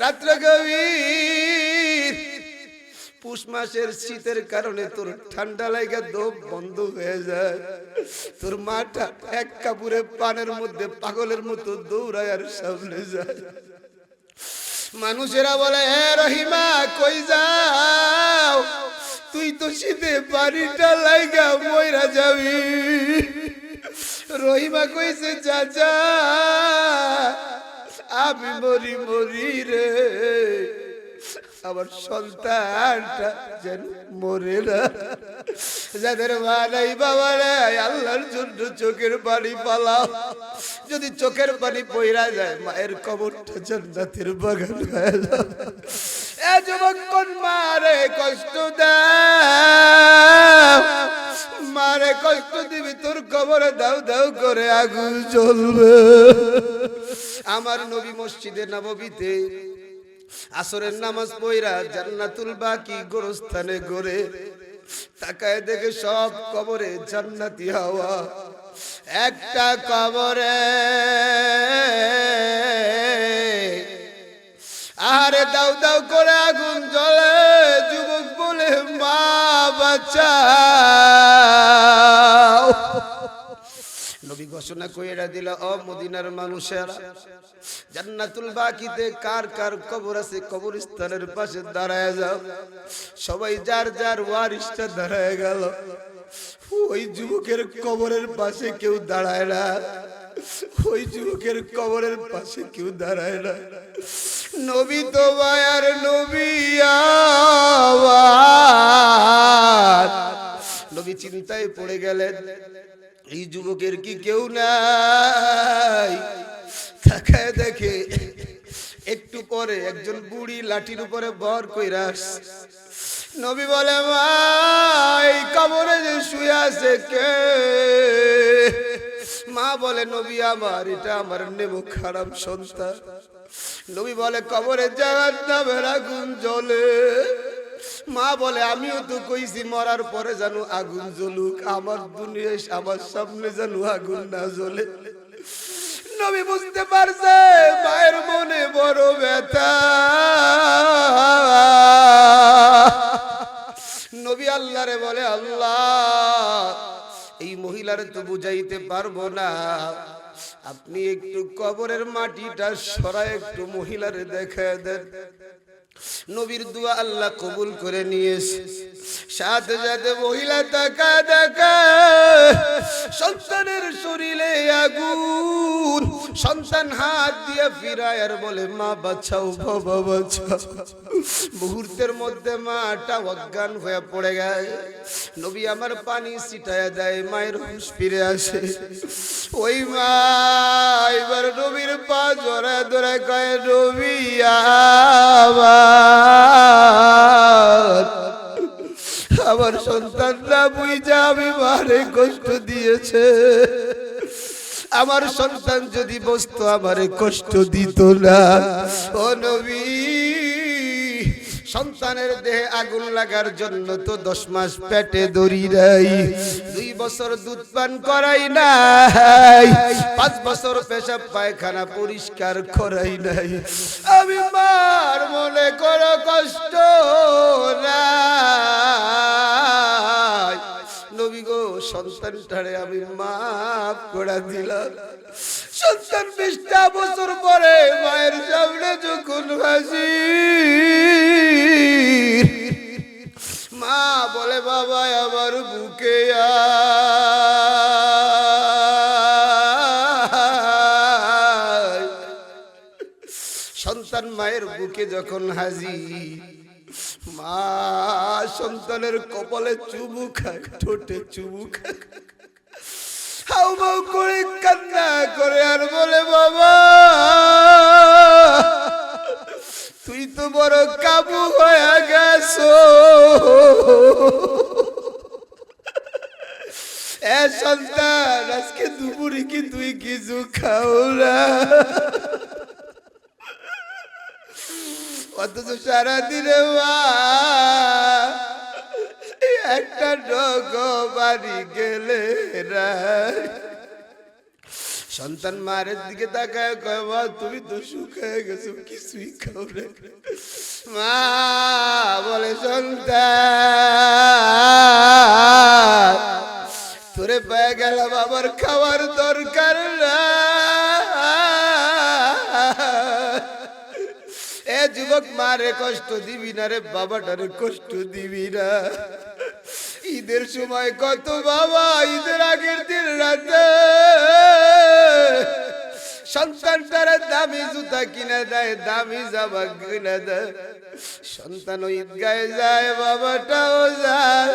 রাত্র গভীর পুষ মাসের শীতের কারণে তোর ঠান্ডা লাগা দম বন্ধ হয়ে যায়, তোর মাটা এক কাপড়ে পানের মধ্যে পাগলের মতো দৌড়ায় আর সামনে যায়। মানুষেরা বলে এ রহিমা কই যাও, তুই তো শীতে বাড়িটা লাইগা মইরা যাবি। রহিমা কইছে চাচা আমি মরি মরি রে, আমার সন্তানটা যেন মরে না, যাদের মা নাই বাবা নাই আল্লাহর জন্য চোখের পানি পালাও, যদি চোখের পানি পইরা যায় মায়ের কবরটা জান্নাতের বাগান হয়ে যাবে। এ যুবক কোন মারে কষ্ট দাও, মারে কষ্ট দিবি তোর কবরে দাও দাও করে আগুন জ্বলবে। আমার নবী মসজিদে নববীতে আসরের নামাজ পড়া জান্নাতুল বাকি গোরস্থানে গড়ে তাকায় দেখে সব কবরে জান্নাতি হাওয়া, একটা কবরে আরে দাও দাও করে আগুন জ্বলে, যুবক বলে মা বাঁচাও। নবী ঘোষণা কইরা দিল ও মদিনার মানুষেরা, জান্নাতুল বাকিতে কার কার কবর আছে কবরস্থানের পাশে দাঁড়ায় যাও। সবাই যার যার ওয়ারিসটা দাঁড়ায় গেল, ওই যুবকের কবরের পাশে কেউ দাঁড়ায় না, ওই যুবকের কবরের পাশে কেউ দাঁড়ায় না। নবী তো মায়ার নবী আমার, নবী চিন্তায় পড়ে গেলেন এই যুবকের কি কেউ নাই। তাকায় দেখে একটু পরে একজন বুড়ি লাঠির উপরে ভর কইরা আসছে। নবী বলে মা এই কবরে যে শুয়ে আছে কে? মা বলে নবী আমার এটা আমার নেমো খারাপ সন্তান। নবী বলে কবরে জাহান্নামের আগুন জ্বলে। মা বলে আমিও তো কইছি মরার পরে জানো আগুন জ্বলুক, আমার দুনিয়ায় আমার সামনে জানো আগুন না জ্বলে। নবী বুঝতে পারছে মায়ের মনে বড় ব্যথা। নবী আল্লাহরে বলে আল্লাহ এই মহিলারে তো বুঝাইতে পারবো না, আপনি একটু কবরের মাটিটা সরায় একটু মহিলারে দেখায় দেন। নবীর দোয়া আল্লাহ কবুল করে নিয়েছে। সাথে সাথে মহিলা তাকা দেখা সন্তানের শরীরে আগুন, সন্তান হাত দিয়ে ফিরায় আর বলে মা বাঁচাও বাবা বাঁচাও। মুহূর্তের মধ্যে মাটা অজ্ঞান হয়ে পড়ে গেছে। নবী আমার পানি ছিটায় দেয়, মায়ের হুঁশ ফিরে আসে। ওই মা এবার নবীর পা জড়ায় ধরে কয় নবী আমার সন্তানরা বুঝা আমি মারে কষ্ট দিয়েছে, আমার সন্তান যদি বসতো আমারে কষ্ট দিত না। ও নবী সন্তানের দেহে আগুন লাগার জন্য তো 10 মাস পেটে দড়ি নাই, 2 বছর দুধ পান করাই নাই, 5 বছর পেশাব পায়খানা পরিষ্কার করাই নাই। আমি মার মনে করো কষ্ট নাই। নবী গো সন্তানটারে আমি মাফ করে দিলাম। সন্তান 20টা বছর পরে মায়ের সামনে যখন হাজির, মা বলে বাবা আমার বুকে সন্তান মায়ের বুকে যখন হাজির, মা সন্তানের কপালে চুমু খায়, ঠোঁটে চুমু খায়, হাউমাউ করে কান্না করে আর বলে, বাবা তুই তো বড় কাবু হয়ে গেছো। এ সন্তান, আজকে দুপুরে কি তুই কিছু খাও না? অথচ সারাদিনে মা একটা ডগ বাড়ি গেলে না। সন্তান মায়ের দিকে তাকায় কয়, মা তুমি তো শুকায় গেছো, কিছুই খাও না। মা বলে, সন্তান তোরে পেয়ে গেলাম, আবার খাওয়ার দরকার না। এ যুবক, মারে কষ্ট দিবি না রে, বাবাটারে কষ্ট দিবি না। ঈদের সময় কত বাবা ঈদের আগের দিন রাতে সন্তান তারা দামি জুতা কিনে দেয়, দামি জামা কিনে দেয়। সন্তান ঈদগাহে যায়, বাবাটাও যায়।